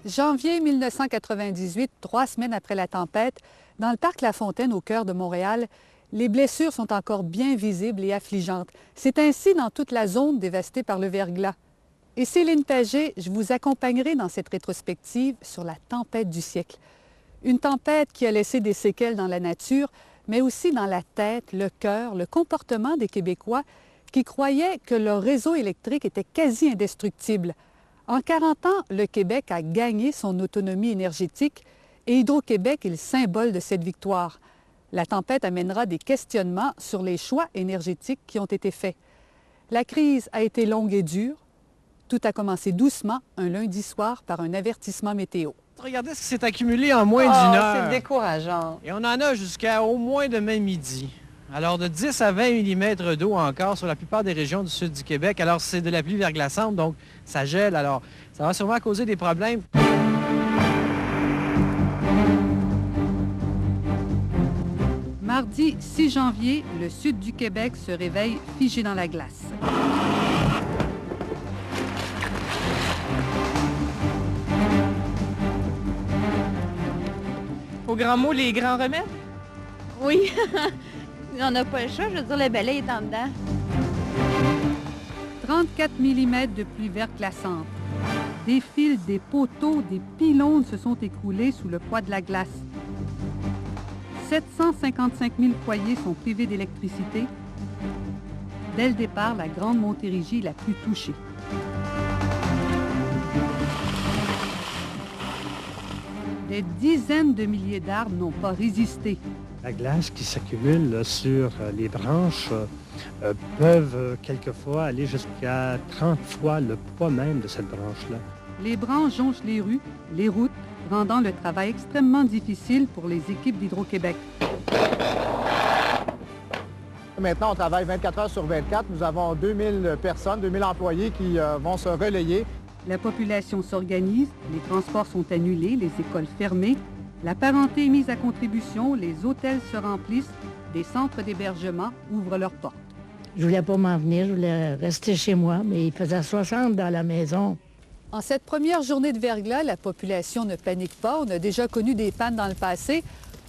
Janvier 1998, 3 semaines après la tempête, dans le parc La Fontaine, au cœur de Montréal, les blessures sont encore bien visibles et affligeantes. C'est ainsi dans toute la zone dévastée par le verglas. Et Céline Pagé, je vous accompagnerai dans cette rétrospective sur la tempête du siècle. Une tempête qui a laissé des séquelles dans la nature, mais aussi dans la tête, le cœur, le comportement des Québécois qui croyaient que leur réseau électrique était quasi indestructible. En 40 ans, le Québec a gagné son autonomie énergétique et Hydro-Québec est le symbole de cette victoire. La tempête amènera des questionnements sur les choix énergétiques qui ont été faits. La crise a été longue et dure. Tout a commencé doucement un lundi soir par un avertissement météo. Regardez ce qui s'est accumulé en moins d'une heure. C'est décourageant. Et on en a jusqu'à au moins demain midi. Alors, de 10 à 20 mm d'eau encore sur la plupart des régions du sud du Québec. Alors, c'est de la pluie verglaçante, donc ça gèle. Alors, ça va sûrement causer des problèmes. Mardi 6 janvier, le sud du Québec se réveille figé dans la glace. Au grand mot, les grands remèdes? Oui, on n'a pas le choix, je veux dire, le balai est en dedans. 34 mm de pluie verglaçante. Des fils, des poteaux, des pylônes se sont écroulés sous le poids de la glace. 755 000 foyers sont privés d'électricité. Dès le départ, la Grande Montérégie est la plus touchée. Des dizaines de milliers d'arbres n'ont pas résisté. La glace qui s'accumule sur les branches peuvent quelquefois aller jusqu'à 30 fois le poids même de cette branche-là. Les branches jonchent les rues, les routes, rendant le travail extrêmement difficile pour les équipes d'Hydro-Québec. Maintenant, on travaille 24 heures sur 24. Nous avons 2000 personnes, 2000 employés qui vont se relayer. La population s'organise, les transports sont annulés, les écoles fermées, la parenté est mise à contribution, les hôtels se remplissent, des centres d'hébergement ouvrent leurs portes. Je voulais pas m'en venir, je voulais rester chez moi, mais il faisait 60 dans la maison. En cette première journée de verglas, la population ne panique pas. On a déjà connu des pannes dans le passé.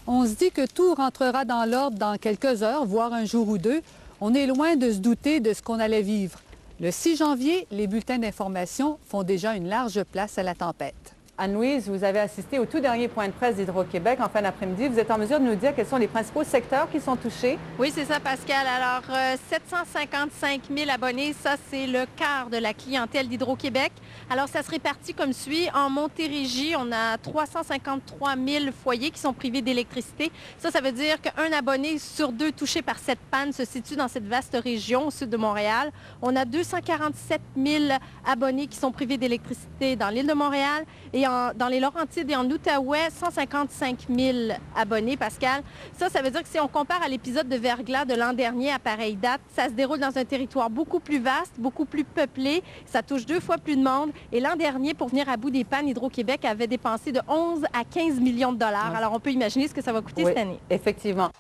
On se dit que tout rentrera dans l'ordre dans quelques heures, voire un jour ou deux. On est loin de se douter de ce qu'on allait vivre. Le 6 janvier, les bulletins d'information font déjà une large place à la tempête. Anne-Louise, vous avez assisté au tout dernier point de presse d'Hydro-Québec en fin d'après-midi. Vous êtes en mesure de nous dire quels sont les principaux secteurs qui sont touchés? Oui, c'est ça, Pascal. Alors, 755 000 abonnés, ça, c'est le quart de la clientèle d'Hydro-Québec. Alors, ça se répartit comme suit. En Montérégie, on a 353 000 foyers qui sont privés d'électricité. Ça veut dire qu'un abonné sur deux touché par cette panne se situe dans cette vaste région au sud de Montréal. On a 247 000 abonnés qui sont privés d'électricité dans l'île de Montréal. Et dans les Laurentides et en Outaouais, 155 000 abonnés, Pascal. Ça veut dire que si on compare à l'épisode de verglas de l'an dernier à pareille date, ça se déroule dans un territoire beaucoup plus vaste, beaucoup plus peuplé. Ça touche 2 fois plus de monde. Et l'an dernier, pour venir à bout des pannes, Hydro-Québec avait dépensé de 11 à 15 millions de dollars. Alors, on peut imaginer ce que ça va coûter cette année. Effectivement.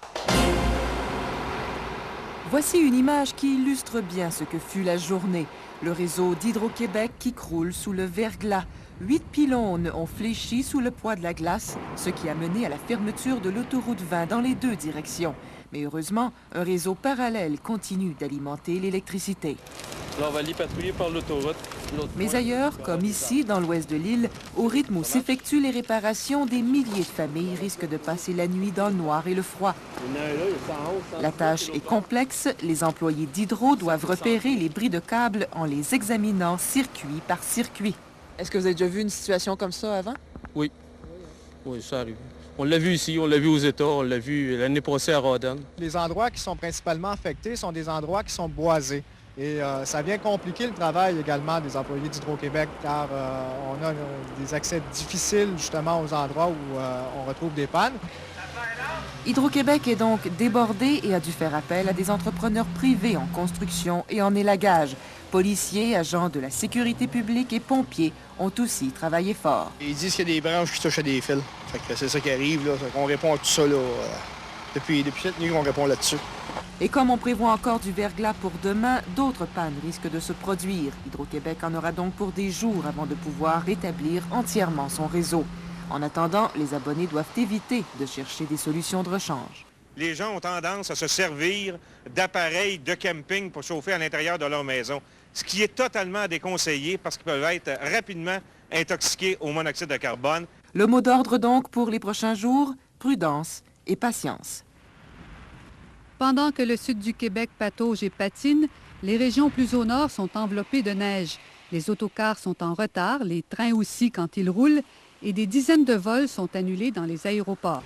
Voici une image qui illustre bien ce que fut la journée. Le réseau d'Hydro-Québec qui croule sous le verglas. 8 pylônes ont fléchi sous le poids de la glace, ce qui a mené à la fermeture de l'autoroute 20 dans les 2 directions. Mais heureusement, un réseau parallèle continue d'alimenter l'électricité. Là, on va aller patrouiller par l'autoroute. Mais ailleurs, comme ici, dans l'ouest de l'île, au rythme où s'effectuent les réparations, des milliers de familles risquent de passer la nuit dans le noir et le froid. La tâche est complexe. Les employés d'Hydro doivent repérer les bris de câbles en les examinant circuit par circuit. Est-ce que vous avez déjà vu une situation comme ça avant? Oui. Oui, ça arrive. On l'a vu ici, on l'a vu aux États, on l'a vu l'année passée à Rawdon. Les endroits qui sont principalement affectés sont des endroits qui sont boisés. Et ça vient compliquer le travail également des employés d'Hydro-Québec car on a des accès difficiles justement aux endroits où on retrouve des pannes. Hydro-Québec est donc débordé et a dû faire appel à des entrepreneurs privés en construction et en élagage. Policiers, agents de la sécurité publique et pompiers ont aussi travaillé fort. Ils disent qu'il y a des branches qui touchent à des fils. Fait que c'est ça qui arrive, là. On répond à tout ça, là. Depuis cette nuit, on répond là-dessus. Et comme on prévoit encore du verglas pour demain, d'autres pannes risquent de se produire. Hydro-Québec en aura donc pour des jours avant de pouvoir rétablir entièrement son réseau. En attendant, les abonnés doivent éviter de chercher des solutions de rechange. Les gens ont tendance à se servir d'appareils de camping pour chauffer à l'intérieur de leur maison, ce qui est totalement déconseillé parce qu'ils peuvent être rapidement intoxiqués au monoxyde de carbone. Le mot d'ordre donc pour les prochains jours, prudence et patience. Pendant que le sud du Québec patauge et patine, les régions plus au nord sont enveloppées de neige. Les autocars sont en retard, les trains aussi quand ils roulent, et des dizaines de vols sont annulés dans les aéroports.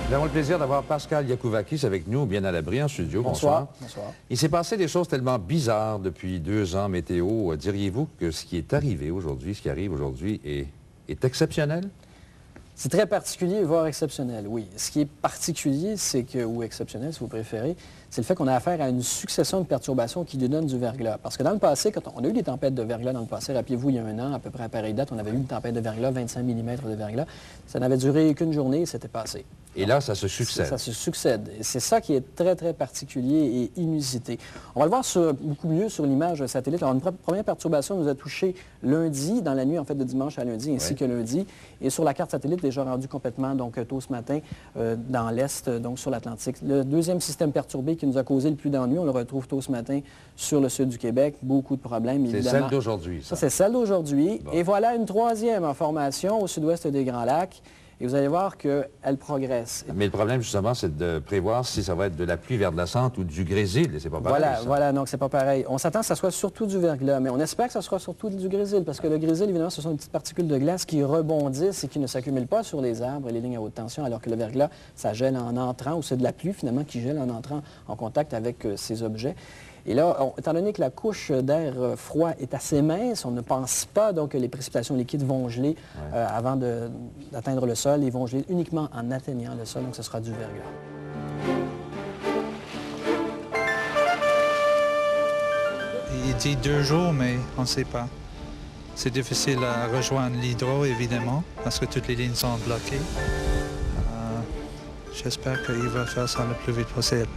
Nous avons le plaisir d'avoir Pascal Yakouvakis avec nous, bien à l'abri en studio. Bonsoir. Bonsoir. Il s'est passé des choses tellement bizarres depuis 2 ans, météo. Diriez-vous que ce qui est arrivé aujourd'hui, ce qui arrive aujourd'hui, est exceptionnel? C'est très particulier, voire exceptionnel, oui. Ce qui est particulier, c'est que, ou exceptionnel si vous préférez, c'est le fait qu'on a affaire à une succession de perturbations qui nous donnent du verglas. Parce que dans le passé, quand on a eu des tempêtes de verglas dans le passé, rappelez-vous, il y a 1 an, à peu près à pareille date, on avait eu une tempête de verglas, 25 mm de verglas. Ça n'avait duré qu'une journée et c'était passé. Et là, ça se succède. Ça se succède. Et c'est ça qui est très, très particulier et inusité. On va le voir beaucoup mieux sur l'image satellite. Alors, une première perturbation nous a touché lundi, dans la nuit, en fait, de dimanche à lundi, ainsi que lundi. Et sur la carte satellite, déjà rendu complètement, donc, tôt ce matin, dans l'Est, donc sur l'Atlantique. Le deuxième système perturbé qui nous a causé le plus d'ennuis, on le retrouve tôt ce matin sur le sud du Québec. Beaucoup de problèmes, évidemment. C'est celle d'aujourd'hui, ça. Ça, c'est celle d'aujourd'hui. Bon. Et voilà une troisième en formation au sud-ouest des Grands Lacs. Et vous allez voir qu'elle progresse. Mais le problème, justement, c'est de prévoir si ça va être de la pluie verglaçante ou du grésil. C'est pas pareil, Voilà, donc c'est pas pareil. On s'attend que ça soit surtout du verglas, mais on espère que ça sera surtout du grésil, parce que le grésil, évidemment, ce sont des petites particules de glace qui rebondissent et qui ne s'accumulent pas sur les arbres et les lignes à haute tension, alors que le verglas, ça gèle en entrant, ou c'est de la pluie, finalement, qui gèle en entrant en contact avec ces objets. Et là, étant donné que la couche d'air froid est assez mince, on ne pense pas donc que les précipitations liquides vont geler avant d'atteindre le sol. Ils vont geler uniquement en atteignant le sol, donc ce sera du verglas. Il dit 2 jours, mais on ne sait pas. C'est difficile à rejoindre l'hydro, évidemment, parce que toutes les lignes sont bloquées. J'espère qu'il va faire ça le plus vite possible.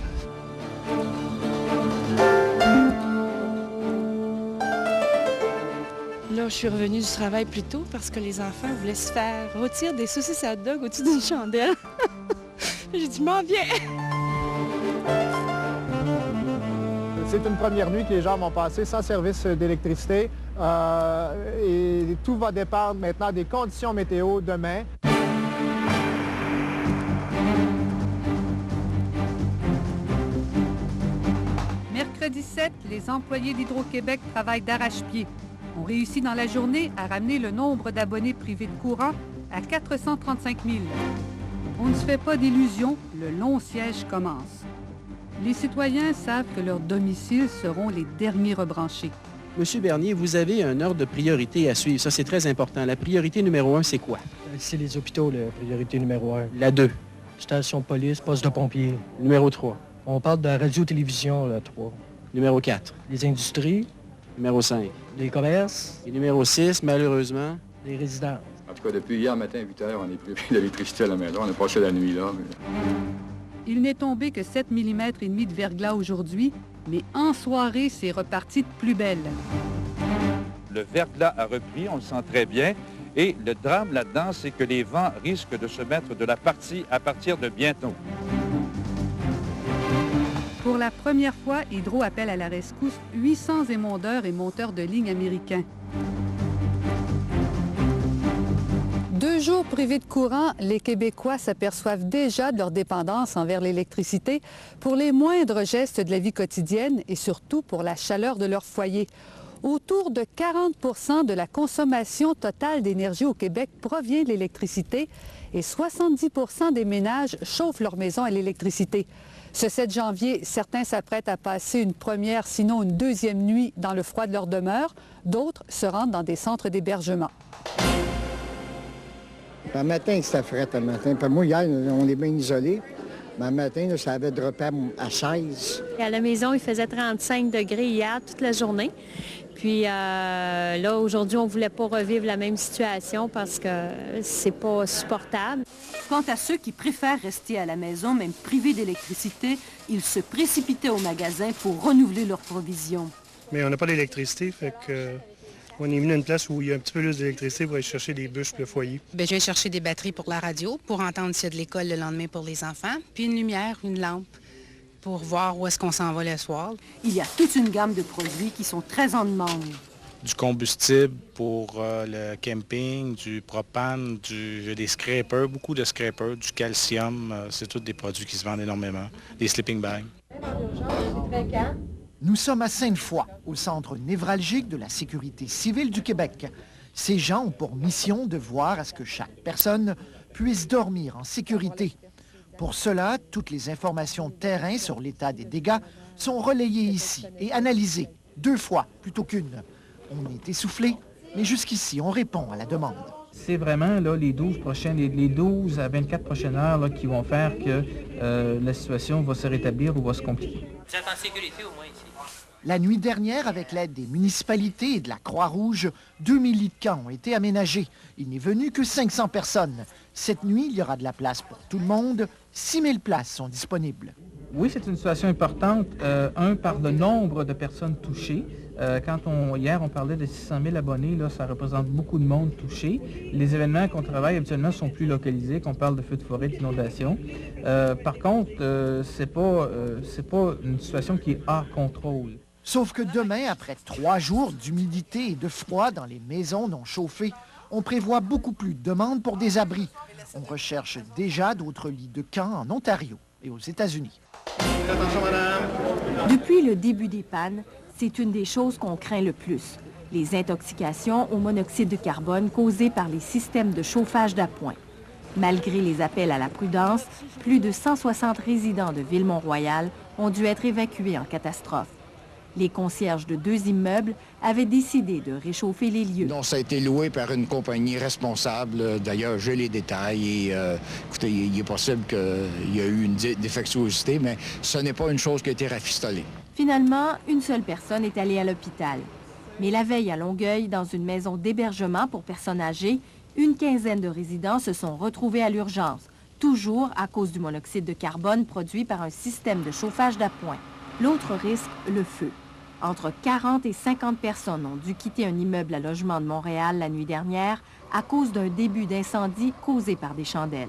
Là, je suis revenue du travail plus tôt parce que les enfants voulaient se faire rôtir des saucisses à hot dog au-dessus d'une chandelle. J'ai dit, m'en viens! C'est une première nuit que les gens vont passer sans service d'électricité. Et tout va dépendre maintenant des conditions météo demain. Mercredi 7, les employés d'Hydro-Québec travaillent d'arrache-pied. On réussit dans la journée à ramener le nombre d'abonnés privés de courant à 435 000. On ne se fait pas d'illusions, le long siège commence. Les citoyens savent que leurs domiciles seront les derniers rebranchés. Monsieur Bernier, vous avez un ordre de priorité à suivre. Ça, c'est très important. La priorité numéro 1, c'est quoi? C'est les hôpitaux, la priorité numéro 1. La 2. Station de police, poste de pompiers. Numéro 3. On parle de radio-télévision, la 3. Numéro 4. Les industries. Numéro 5. Les commerces. Et numéro 6, malheureusement. Les résidences. En tout cas, depuis hier matin, à 8 h, on n'est plus d'électricité à la maison. On a passé la nuit là. Il n'est tombé que 7 mm et demi de verglas aujourd'hui, mais en soirée, c'est reparti de plus belle. Le verglas a repris, on le sent très bien. Et le drame là-dedans, c'est que les vents risquent de se mettre de la partie à partir de bientôt. Pour la première fois, Hydro appelle à la rescousse 800 émondeurs et monteurs de lignes américains. 2 jours privés de courant, les Québécois s'aperçoivent déjà de leur dépendance envers l'électricité pour les moindres gestes de la vie quotidienne et surtout pour la chaleur de leur foyer. Autour de 40 % de la consommation totale d'énergie au Québec provient de l'électricité et 70 % des ménages chauffent leur maison à l'électricité. Ce 7 janvier, certains s'apprêtent à passer une première, sinon une deuxième nuit dans le froid de leur demeure. D'autres se rendent dans des centres d'hébergement. Un matin, c'était frais, un matin. Puis moi, hier, on est bien isolés. Mais un matin, là, ça avait droppé à 16. À la maison, il faisait 35 degrés hier, toute la journée. Puis là, aujourd'hui, on ne voulait pas revivre la même situation parce que c'est pas supportable. Quant à ceux qui préfèrent rester à la maison, même privés d'électricité, ils se précipitaient au magasin pour renouveler leurs provisions. Mais on n'a pas d'électricité, fait que on est venu à une place où il y a un petit peu plus d'électricité pour aller chercher des bûches pour le foyer. Bien, je viens chercher des batteries pour la radio, pour entendre s'il y a de l'école le lendemain pour les enfants, puis une lumière, une lampe, pour voir où est-ce qu'on s'en va le soir. Il y a toute une gamme de produits qui sont très en demande. Du combustible pour le camping, du propane, des scrapers, beaucoup de scrapers, du calcium. C'est tous des produits qui se vendent énormément. Des sleeping bags. Nous sommes à Sainte-Foy, au centre névralgique de la sécurité civile du Québec. Ces gens ont pour mission de voir à ce que chaque personne puisse dormir en sécurité. Pour cela, toutes les informations de terrain sur l'état des dégâts sont relayées ici et analysées 2 fois plutôt qu'une. On est essoufflé, mais jusqu'ici, on répond à la demande. C'est vraiment là, les 12 à 24 prochaines heures là, qui vont faire que la situation va se rétablir ou va se compliquer. Vous êtes en sécurité au moins ici? La nuit dernière, avec l'aide des municipalités et de la Croix-Rouge, 2000 lits de camp ont été aménagés. Il n'est venu que 500 personnes. Cette nuit, il y aura de la place pour tout le monde. 6000 places sont disponibles. Oui, c'est une situation importante. Par le nombre de personnes touchées. Hier, on parlait de 600 000 abonnés, là, ça représente beaucoup de monde touché. Les événements qu'on travaille habituellement sont plus localisés, qu'on parle de feux de forêt, d'inondations. Par contre, c'est pas une situation qui est hors contrôle. Sauf que demain, après 3 jours d'humidité et de froid dans les maisons non chauffées, on prévoit beaucoup plus de demandes pour des abris. On recherche déjà d'autres lits de camp en Ontario et aux États-Unis. Attention, madame. Depuis le début des pannes, c'est une des choses qu'on craint le plus. Les intoxications au monoxyde de carbone causées par les systèmes de chauffage d'appoint. Malgré les appels à la prudence, plus de 160 résidents de Ville-Mont-Royal ont dû être évacués en catastrophe. Les concierges de 2 immeubles avaient décidé de réchauffer les lieux. Non, ça a été loué par une compagnie responsable. D'ailleurs, j'ai les détails. Et, écoutez, il est possible qu'il y a eu une défectuosité, mais ce n'est pas une chose qui a été rafistolée. Finalement, une seule personne est allée à l'hôpital. Mais la veille à Longueuil, dans une maison d'hébergement pour personnes âgées, une quinzaine de résidents se sont retrouvés à l'urgence, toujours à cause du monoxyde de carbone produit par un système de chauffage d'appoint. L'autre risque, le feu. Entre 40 et 50 personnes ont dû quitter un immeuble à logement de Montréal la nuit dernière à cause d'un début d'incendie causé par des chandelles.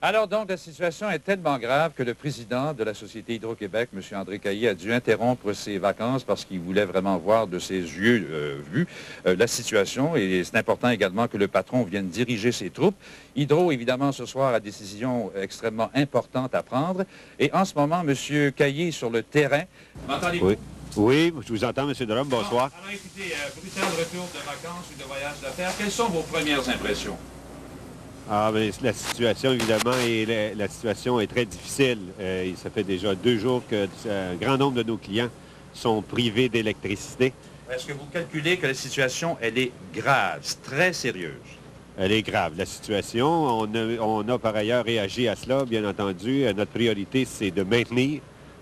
Alors donc, la situation est tellement grave que le président de la Société Hydro-Québec, M. André Caillé, a dû interrompre ses vacances parce qu'il voulait vraiment voir de ses yeux vus la situation. Et c'est important également que le patron vienne diriger ses troupes. Hydro, évidemment, ce soir, a des décisions extrêmement importantes à prendre. Et en ce moment, M. Caillé est sur le terrain. M'entendez-vous? Oui. Oui, je vous entends, M. Drum. Bonsoir. Alors écoutez, brutal retour de vacances ou de voyage d'affaires. Quelles sont vos premières impressions? Ah, bien, la situation, évidemment, la situation est très difficile. Ça fait déjà 2 jours qu'un grand nombre de nos clients sont privés d'électricité. Est-ce que vous calculez que la situation, elle est grave, très sérieuse? Elle est grave, la situation. On a par ailleurs réagi à cela, bien entendu. Notre priorité, c'est de maintenir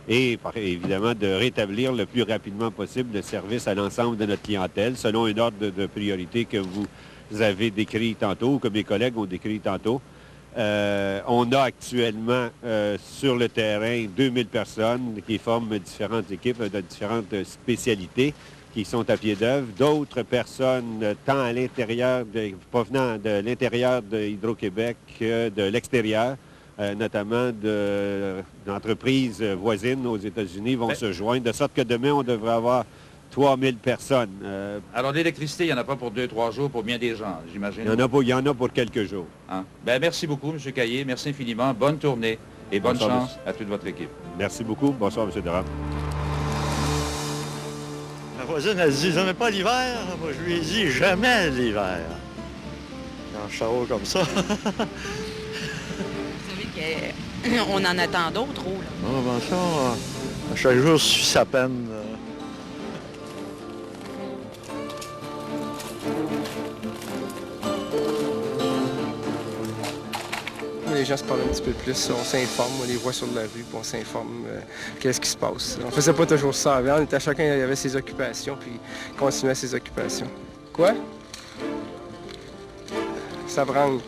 et, évidemment, de rétablir le plus rapidement possible le service à l'ensemble de notre clientèle, selon un ordre de priorité que vous avez décrit tantôt, que mes collègues ont décrit tantôt. On a actuellement sur le terrain 2000 personnes qui forment différentes équipes de différentes spécialités qui sont à pied d'œuvre. D'autres personnes, tant à l'intérieur, provenant de l'intérieur de Hydro-Québec que de l'extérieur, notamment d'entreprises voisines aux États-Unis, vont se joindre, de sorte que demain, on devrait avoir 3000 personnes. Alors, l'électricité, il n'y en a pas pour 2-3 jours pour bien des gens, j'imagine? Il y en a pour quelques jours. Hein? Bien, merci beaucoup, M. Caillé. Merci infiniment. Bonne tournée et bonne chance à toute votre équipe. Merci beaucoup. Bonsoir, M. Durand. Ma voisine, elle dit, j'aime pas l'hiver. Moi, je lui ai dit, jamais l'hiver. Quand je sors comme ça. Vous savez qu'on en attend d'autres, là. Ah, ben ça, chaque jour suit sa peine. les gens se parlent un petit peu plus, on s'informe, on les voit sur la rue, puis on s'informe qu'est-ce qui se passe. On faisait pas toujours ça avant, on était chacun avait ses occupations, puis continuait ses occupations. Quoi? Ça branle.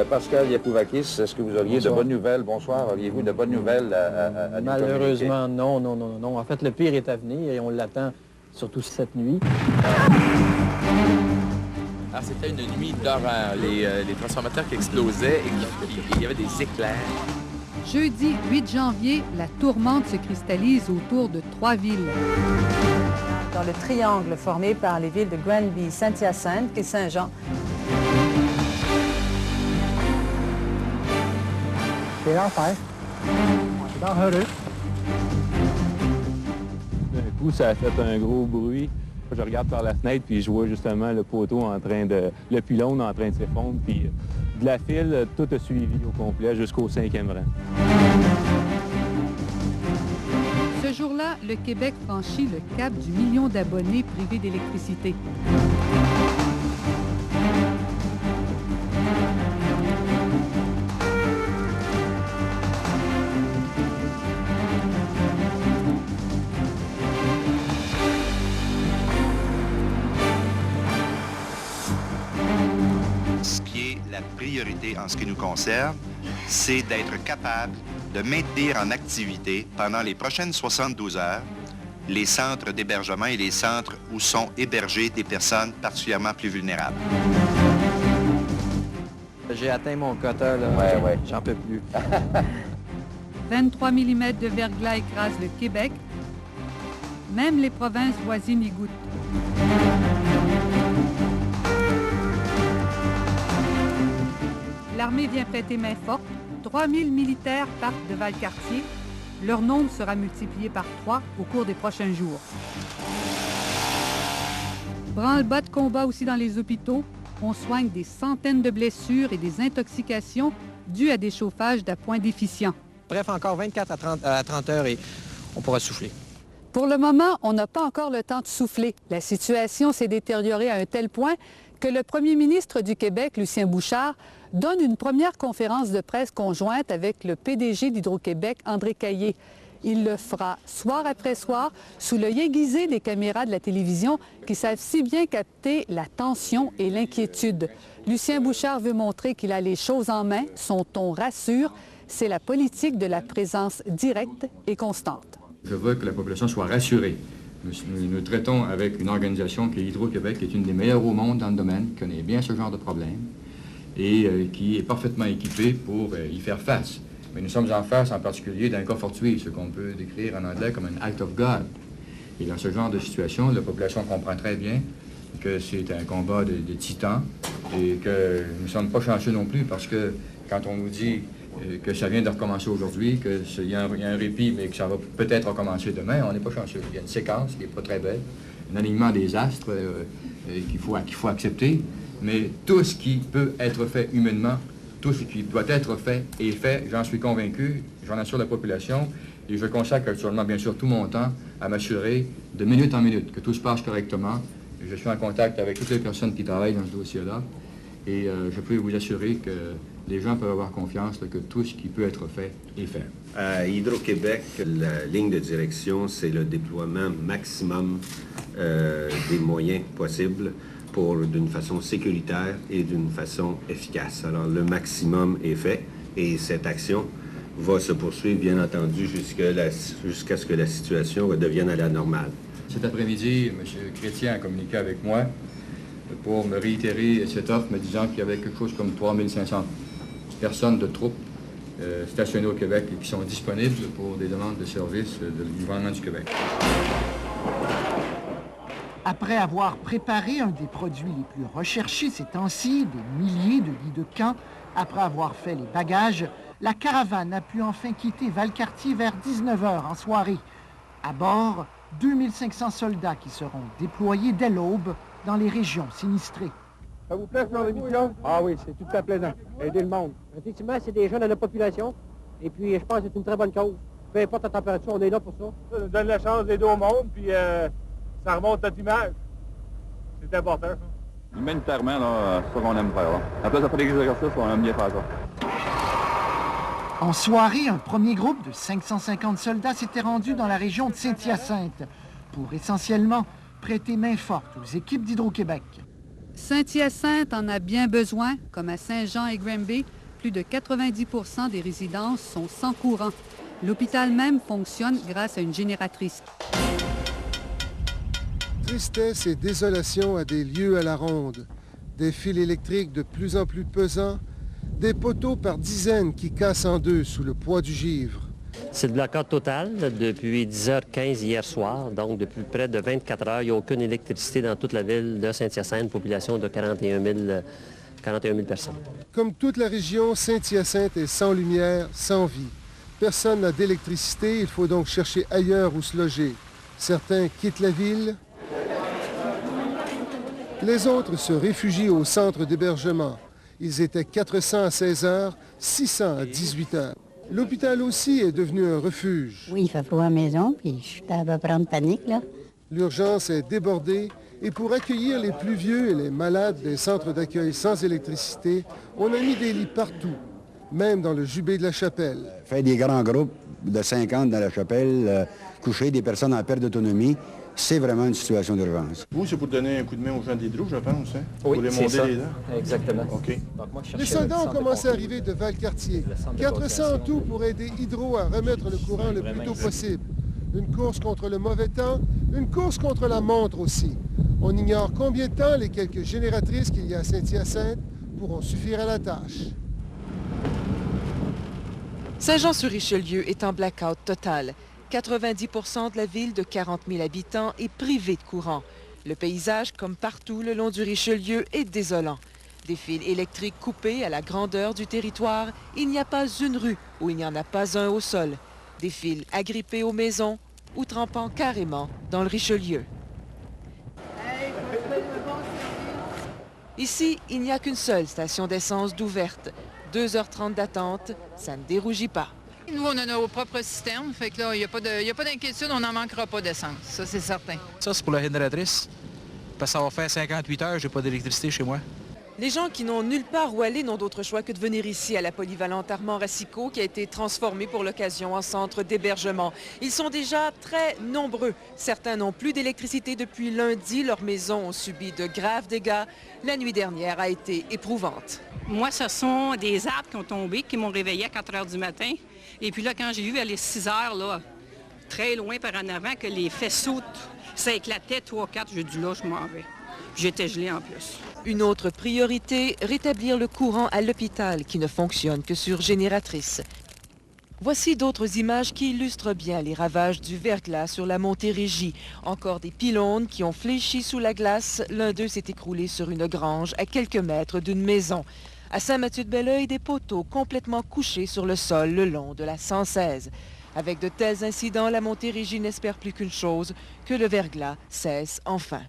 Pascal Yakouvakis, est-ce que vous auriez de bonnes nouvelles? Bonsoir, auriez-vous de bonnes nouvelles à nous Malheureusement, non. En fait, le pire est à venir et on l'attend surtout cette nuit. Alors, c'était une nuit d'horreur. Les transformateurs qui explosaient et il y avait des éclairs. Jeudi 8 janvier, la tourmente se cristallise autour de 3 villes. Dans le triangle formé par les villes de Granby, Saint-Hyacinthe et Saint-Jean. C'est l'enfer. C'est dangereux. D'un coup, ça a fait un gros bruit. Je regarde par la fenêtre, puis je vois justement le poteau le pylône en train de s'effondrer, puis de la file, tout a suivi au complet jusqu'au 5e rang. Ce jour-là, le Québec franchit le cap du million d'abonnés privés d'électricité. La priorité en ce qui nous concerne, c'est d'être capable de maintenir en activité pendant les prochaines 72 heures les centres d'hébergement et les centres où sont hébergées des personnes particulièrement plus vulnérables. J'ai atteint mon quota, là. Ouais. J'en peux plus. 23 mm de verglas écrasent le Québec. Même les provinces voisines y goûtent. L'armée vient prêter main forte. 3000 militaires partent de Valcartier. Leur nombre sera multiplié par 3 au cours des prochains jours. Branle-bas de combat aussi dans les hôpitaux. On soigne des centaines de blessures et des intoxications dues à des chauffages d'appoint déficients. Bref, encore 24 à 30 heures et on pourra souffler. Pour le moment, on n'a pas encore le temps de souffler. La situation s'est détériorée à un tel point que le premier ministre du Québec, Lucien Bouchard, donne une première conférence de presse conjointe avec le PDG d'Hydro-Québec, André Caillé. Il le fera soir après soir sous l'œil aiguisé des caméras de la télévision qui savent si bien capter la tension et l'inquiétude. Lucien Bouchard veut montrer qu'il a les choses en main. Son ton rassure. C'est la politique de la présence directe et constante. Je veux que la population soit rassurée. Nous traitons avec une organisation qui est Hydro-Québec, qui est une des meilleures au monde dans le domaine, qui connaît bien ce genre de problème et qui est parfaitement équipée pour y faire face. Mais nous sommes en face, en particulier, d'un cas fortuit, ce qu'on peut décrire en anglais comme un act of God. Et dans ce genre de situation, la population comprend très bien que c'est un combat de titans et que nous ne sommes pas chanceux non plus parce que quand on nous dit que ça vient de recommencer aujourd'hui, qu'il y a un répit, mais que ça va peut-être recommencer demain, on n'est pas chanceux. Il y a une séquence qui n'est pas très belle, un alignement des astres qu'il faut accepter, mais tout ce qui peut être fait humainement, tout ce qui doit être fait est fait, j'en suis convaincu, j'en assure la population, et je consacre actuellement, bien sûr, tout mon temps à m'assurer de minute en minute que tout se passe correctement. Je suis en contact avec toutes les personnes qui travaillent dans ce dossier-là, et je peux vous assurer que les gens peuvent avoir confiance que tout ce qui peut être fait est fait. À Hydro-Québec, la ligne de direction, c'est le déploiement maximum des moyens possibles d'une façon sécuritaire et d'une façon efficace. Alors, le maximum est fait et cette action va se poursuivre, bien entendu, jusqu'à ce que la situation redevienne à la normale. Cet après-midi, M. Chrétien a communiqué avec moi pour me réitérer cette offre, me disant qu'il y avait quelque chose comme 3500 personnes de troupes stationnées au Québec et qui sont disponibles pour des demandes de services du gouvernement du Québec. Après avoir préparé un des produits les plus recherchés ces temps-ci, des milliers de lits de camp, après avoir fait les bagages, la caravane a pu enfin quitter Valcartier vers 19h en soirée. À bord, 2500 soldats qui seront déployés dès l'aube dans les régions sinistrées. Ça vous plaît, ce émission? Ah oui, c'est tout à fait plaisant. Aider le monde. Effectivement, c'est des jeunes de la population. Et puis, je pense que c'est une très bonne cause. Peu importe la température, on est là pour ça. Ça nous donne la chance d'aider au monde, puis ça remonte notre image. C'est important, ça. Humanitairement, là, c'est ça qu'on aime faire. Là. Après, ça fait des exercices, on aime bien faire ça. En soirée, un premier groupe de 550 soldats s'était rendu dans la région de Saint-Hyacinthe pour essentiellement prêter main forte aux équipes d'Hydro-Québec. Saint-Hyacinthe en a bien besoin, comme à Saint-Jean et Granby. Plus de 90 % des résidences sont sans courant. L'hôpital même fonctionne grâce à une génératrice. Tristesse et désolation à des lieux à la ronde. Des fils électriques de plus en plus pesants, des poteaux par dizaines qui cassent en deux sous le poids du givre. C'est le blackout total depuis 10h15 hier soir, donc depuis près de 24 heures. Il n'y a aucune électricité dans toute la ville de Saint-Hyacinthe, population de 41 000 personnes. Comme toute la région, Saint-Hyacinthe est sans lumière, sans vie. Personne n'a d'électricité, il faut donc chercher ailleurs où se loger. Certains quittent la ville, les autres se réfugient au centre d'hébergement. Ils étaient 400 à 16 heures, 600 à 18 heures. L'hôpital aussi est devenu un refuge. Oui, il fait froid à la maison, puis je suis à peu prendre panique, là. L'urgence est débordée et pour accueillir les plus vieux et les malades des centres d'accueil sans électricité, on a mis des lits partout, même dans le Jubé de la Chapelle. Faire des grands groupes de 50 dans la Chapelle, coucher des personnes en perte d'autonomie, c'est vraiment une situation d'urgence. Vous, c'est pour donner un coup de main aux gens d'Hydro, je pense, hein? Oui, pour les c'est monter ça. les dents. Exactement. OK. Donc, moi, Les soldats ont commencé à arriver de Valcartier. 400 en tout pour aider Hydro à remettre le courant le plus tôt possible. Une course contre le mauvais temps, une course contre la montre aussi. On ignore combien de temps les quelques génératrices qu'il y a à Saint-Hyacinthe pourront suffire à la tâche. Saint-Jean-sur-Richelieu est en blackout total. 90 % de la ville de 40 000 habitants est privée de courant. Le paysage, comme partout le long du Richelieu, est désolant. Des fils électriques coupés à la grandeur du territoire, il n'y a pas une rue où il n'y en a pas un au sol. Des fils agrippés aux maisons ou trempant carrément dans le Richelieu. Ici, il n'y a qu'une seule station d'essence d'ouverte. 2h30 d'attente, ça ne dérougit pas. Nous, on a nos propres systèmes, fait que là, il n'y a pas d'inquiétude, on n'en manquera pas d'essence, ça c'est certain. Ça, c'est pour la génératrice, parce que ça va faire 58 heures, j'ai pas d'électricité chez moi. Les gens qui n'ont nulle part où aller n'ont d'autre choix que de venir ici à la polyvalente Armand-Racicot qui a été transformée pour l'occasion en centre d'hébergement. Ils sont déjà très nombreux. Certains n'ont plus d'électricité depuis lundi. Leurs maisons ont subi de graves dégâts. La nuit dernière a été éprouvante. Moi, ce sont des arbres qui ont tombé, qui m'ont réveillé à 4 heures du matin. Et puis là, quand j'ai vu vers les 6 heures, là, très loin par en avant, que les faisceaux, ça éclatait 3-4, j'ai dit là, je m'en vais. J'étais gelée en plus. Une autre priorité, rétablir le courant à l'hôpital qui ne fonctionne que sur génératrice. Voici d'autres images qui illustrent bien les ravages du verglas sur la Montérégie. Encore des pylônes qui ont fléchi sous la glace. L'un d'eux s'est écroulé sur une grange à quelques mètres d'une maison. À Saint-Mathieu-de-Belleuil, des poteaux complètement couchés sur le sol le long de la 116. Avec de tels incidents, la Montérégie n'espère plus qu'une chose, que le verglas cesse enfin.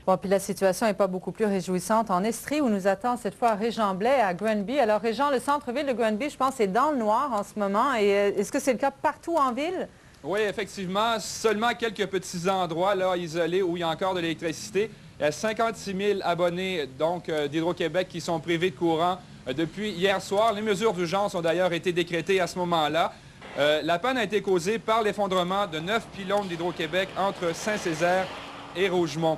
Bon, puis la situation n'est pas beaucoup plus réjouissante en Estrie, où nous attend cette fois Régent Blais à Granby. Alors, Régent, le centre-ville de Granby, je pense, est dans le noir en ce moment. Et est-ce que c'est le cas partout en ville? Oui, effectivement. Seulement quelques petits endroits là, isolés où il y a encore de l'électricité. Il y a 56 000 abonnés donc d'Hydro-Québec qui sont privés de courant depuis hier soir. Les mesures d'urgence ont d'ailleurs été décrétées à ce moment-là. La panne a été causée par l'effondrement de 9 pylônes d'Hydro-Québec entre Saint-Césaire et Rougemont.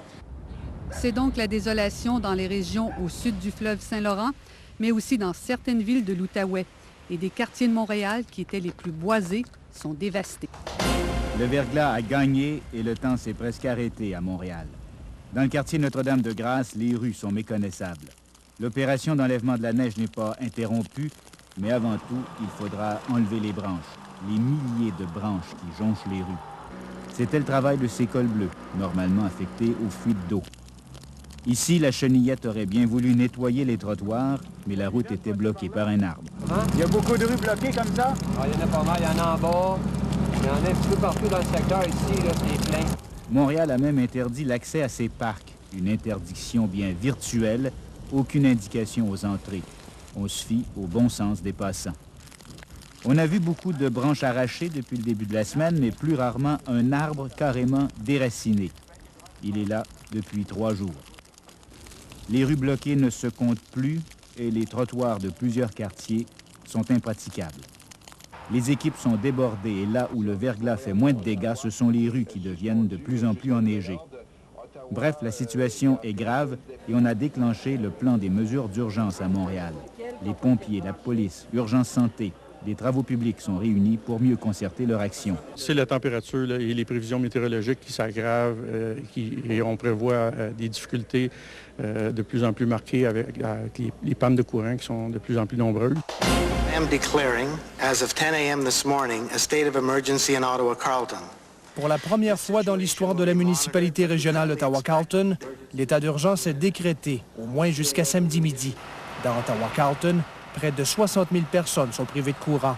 C'est donc la désolation dans les régions au sud du fleuve Saint-Laurent, mais aussi dans certaines villes de l'Outaouais. Et des quartiers de Montréal, qui étaient les plus boisés, sont dévastés. Le verglas a gagné et le temps s'est presque arrêté à Montréal. Dans le quartier Notre-Dame-de-Grâce, les rues sont méconnaissables. L'opération d'enlèvement de la neige n'est pas interrompue, mais avant tout, il faudra enlever les branches, les milliers de branches qui jonchent les rues. C'était le travail de ces cols bleus, normalement affectés aux fuites d'eau. Ici, la chenillette aurait bien voulu nettoyer les trottoirs, mais la route était bloquée par un arbre. Il y a beaucoup de rues bloquées comme ça? Ah, il y en a pas mal, il y en a en bas. Il y en a un petit peu partout dans le secteur ici, là, c'est plein. Montréal a même interdit l'accès à ses parcs, une interdiction bien virtuelle, aucune indication aux entrées. On se fie au bon sens des passants. On a vu beaucoup de branches arrachées depuis le début de la semaine, mais plus rarement un arbre carrément déraciné. Il est là depuis 3 jours. Les rues bloquées ne se comptent plus et les trottoirs de plusieurs quartiers sont impraticables. Les équipes sont débordées et là où le verglas fait moins de dégâts, ce sont les rues qui deviennent de plus en plus enneigées. Bref, la situation est grave et on a déclenché le plan des mesures d'urgence à Montréal. Les pompiers, la police, Urgence Santé, les travaux publics sont réunis pour mieux concerter leur action. C'est la température là, et les prévisions météorologiques qui s'aggravent et on prévoit des difficultés de plus en plus marquées avec les pannes de courant qui sont de plus en plus nombreuses. I am declaring, as of 10 a.m. this morning, a state of emergency in Ottawa-Carleton. Pour la première fois dans l'histoire de la municipalité régionale d'Ottawa-Carleton, l'état d'urgence est décrété, au moins jusqu'à samedi midi. Dans Ottawa-Carleton, près de 60 000 personnes sont privées de courant.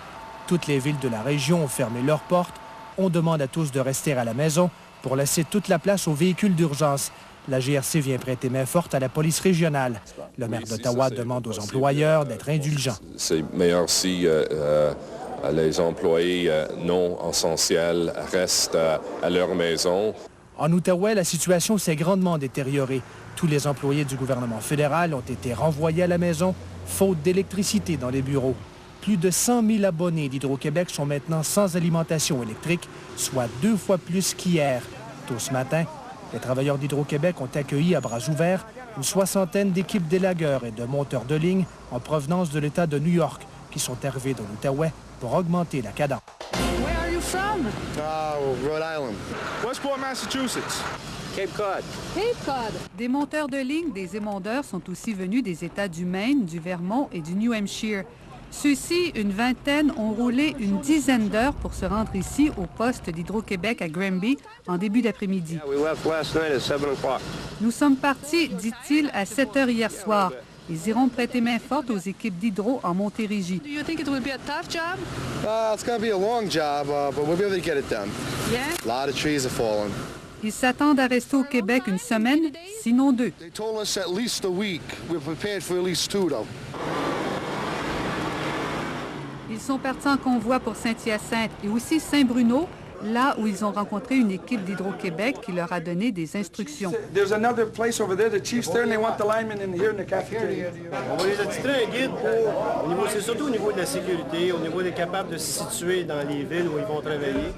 Toutes les villes de la région ont fermé leurs portes. On demande à tous de rester à la maison pour laisser toute la place aux véhicules d'urgence. La GRC vient prêter main forte à la police régionale. Le maire d'Ottawa demande aux employeurs d'être indulgents. C'est meilleur si les employés non essentiels restent à leur maison. En Outaouais, la situation s'est grandement détériorée. Tous les employés du gouvernement fédéral ont été renvoyés à la maison, faute d'électricité dans les bureaux. Plus de 100 000 abonnés d'Hydro-Québec sont maintenant sans alimentation électrique, soit 2 fois plus qu'hier. Tôt ce matin, les travailleurs d'Hydro-Québec ont accueilli à bras ouverts une soixantaine d'équipes d'élagueurs et de monteurs de ligne en provenance de l'État de New York qui sont arrivés dans l'Outaouais pour augmenter la cadence. Where are you from? Rhode Island. Westport, Massachusetts. Cape Cod. Cape Cod. Des monteurs de ligne, des émondeurs sont aussi venus des États du Maine, du Vermont et du New Hampshire. Ceux-ci, une vingtaine, ont roulé une dizaine d'heures pour se rendre ici au poste d'Hydro-Québec à Granby en début d'après-midi. Nous sommes partis, dit-il, à 7 heures hier soir. Ils iront prêter main forte aux équipes d'Hydro en Montérégie. Do you think it will be a tough job? It's going to be a long job, but we'll be able to get it done. Yeah? A lot of trees are falling. Ils s'attendent à rester au Québec une semaine, sinon 2. They told us at least a week. We're prepared for at least 2, though. Ils sont partis en convoi pour Saint-Hyacinthe et aussi Saint-Bruno, là où ils ont rencontré une équipe d'Hydro-Québec qui leur a donné des instructions. There's another place over there, the chief's there, and they want the linemen in here in the cafeteria. On va les attitrer un guide c'est surtout au niveau de la sécurité, au niveau d'être capable de se situer dans les villes où ils vont travailler.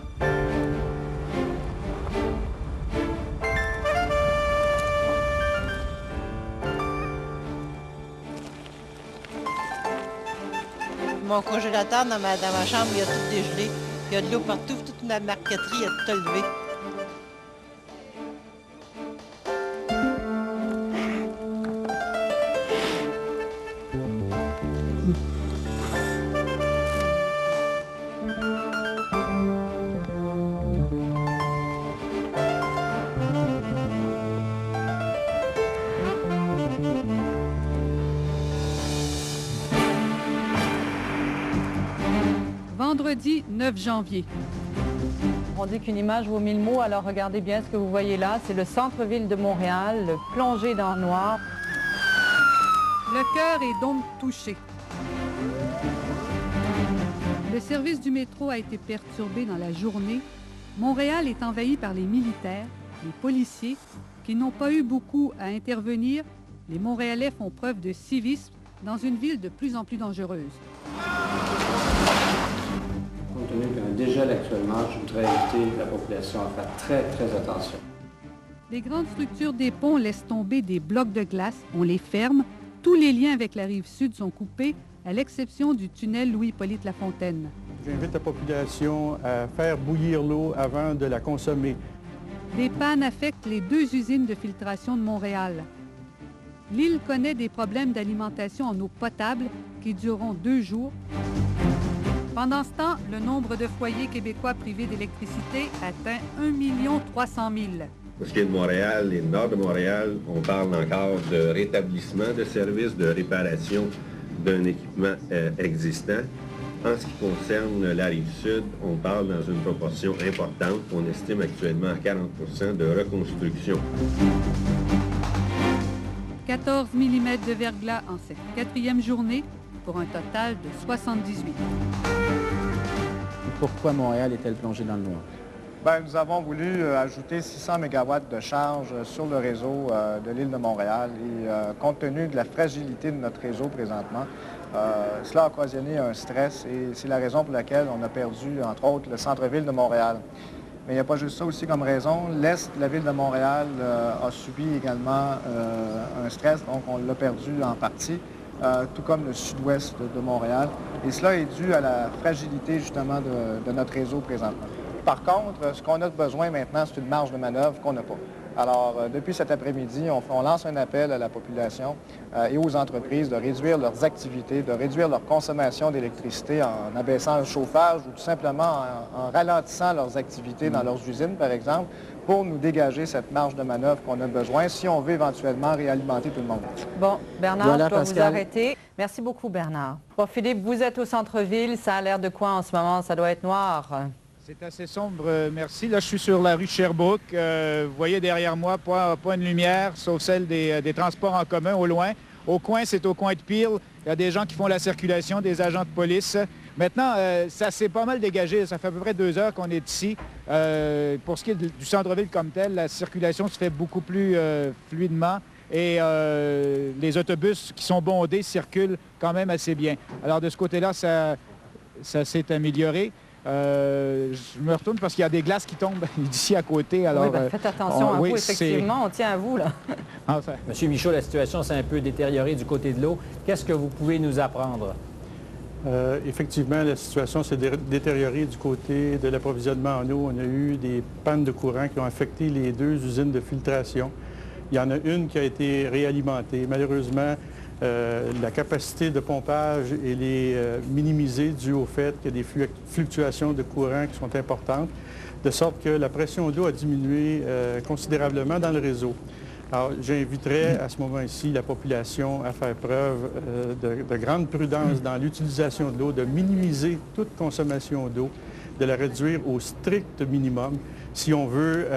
Mon congélateur dans ma chambre, il y a tout dégelé. Il y a de l'eau partout, toute ma marqueterie a tout levé. Vendredi 9 janvier. On dit qu'une image vaut 1000 mots, alors regardez bien ce que vous voyez là. C'est le centre-ville de Montréal, plongé dans le noir. Le cœur est donc touché. Le service du métro a été perturbé dans la journée. Montréal est envahi par les militaires, les policiers, qui n'ont pas eu beaucoup à intervenir. Les Montréalais font preuve de civisme dans une ville de plus en plus dangereuse. Compte tenu qu'un dégel actuellement, je voudrais inviter la population à faire très attention. Les grandes structures des ponts laissent tomber des blocs de glace. On les ferme. Tous les liens avec la rive sud sont coupés, à l'exception du tunnel Louis-Hippolyte Lafontaine. J'invite la population à faire bouillir l'eau avant de la consommer. Des pannes affectent les 2 usines de filtration de Montréal. L'île connaît des problèmes d'alimentation en eau potable qui dureront 2 jours. Pendant ce temps, le nombre de foyers québécois privés d'électricité atteint 1 300 000. Pour ce qui est de Montréal et du nord de Montréal, on parle encore de rétablissement de services, de réparation d'un équipement existant. En ce qui concerne la Rive-Sud, on parle dans une proportion importante. On estime actuellement à 40 % de reconstruction. 14 mm de verglas en cette 4e journée pour un total de 78. Pourquoi Montréal est-elle plongée dans le noir? Bien, nous avons voulu ajouter 600 MW de charge sur le réseau de l'île de Montréal et compte tenu de la fragilité de notre réseau présentement, cela a occasionné un stress et c'est la raison pour laquelle on a perdu, entre autres, le centre-ville de Montréal. Mais il n'y a pas juste ça aussi comme raison. L'est de la ville de Montréal a subi également un stress, donc on l'a perdu en partie, tout comme le sud-ouest de Montréal. Et cela est dû à la fragilité justement de notre réseau présentement. Par contre, ce qu'on a besoin maintenant, c'est une marge de manœuvre qu'on n'a pas. Alors, depuis cet après-midi, on lance un appel à la population et aux entreprises de réduire leurs activités, de réduire leur consommation d'électricité en abaissant le chauffage ou tout simplement en ralentissant leurs activités dans leurs usines, par exemple, pour nous dégager cette marge de manœuvre qu'on a besoin si on veut éventuellement réalimenter tout le monde. Bon, Bernard, Voilà, je dois Pascal. vous arrêter. Merci beaucoup, Bernard. Bon, Philippe, vous êtes au centre-ville. Ça a l'air de quoi en ce moment? Ça doit être noir. C'est assez sombre, merci. Là, je suis sur la rue Sherbrooke. Vous voyez derrière moi, pas une lumière, sauf celle des transports en commun au loin. Au coin, c'est au coin de Peel. Il y a des gens qui font la circulation, des agents de police. Maintenant, ça s'est pas mal dégagé. Ça fait à peu près 2 heures qu'on est ici. Pour ce qui est du centre-ville comme tel, la circulation se fait beaucoup plus fluidement. Et les autobus qui sont bondés circulent quand même assez bien. Alors, de ce côté-là, ça s'est amélioré. Je me retourne parce qu'il y a des glaces qui tombent d'ici à côté. Alors, oui, faites attention à vous, effectivement, on tient à vous, là. Enfin. Monsieur Michaud, la situation s'est un peu détériorée du côté de l'eau. Qu'est-ce que vous pouvez nous apprendre? Effectivement, la situation s'est détériorée du côté de l'approvisionnement en eau. On a eu des pannes de courant qui ont affecté les 2 usines de filtration. Il y en a une qui a été réalimentée. Malheureusement, la capacité de pompage elle est minimisée dû au fait qu'il y a des fluctuations de courant qui sont importantes, de sorte que la pression d'eau a diminué considérablement dans le réseau. Alors, j'inviterais à ce moment-ci la population à faire preuve de grande prudence dans l'utilisation de l'eau, de minimiser toute consommation d'eau, de la réduire au strict minimum si on veut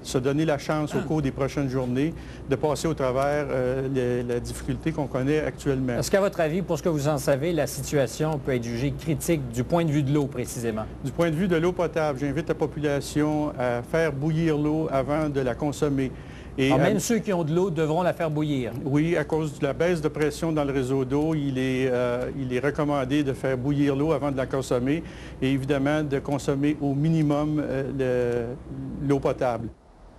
se donner la chance au cours des prochaines journées de passer au travers la difficulté qu'on connaît actuellement. Est-ce qu'à votre avis, pour ce que vous en savez, la situation peut être jugée critique du point de vue de l'eau précisément? Du point de vue de l'eau potable, j'invite la population à faire bouillir l'eau avant de la consommer. Et même ceux qui ont de l'eau devront la faire bouillir? Oui, à cause de la baisse de pression dans le réseau d'eau, il est recommandé de faire bouillir l'eau avant de la consommer et évidemment de consommer au minimum l'eau potable.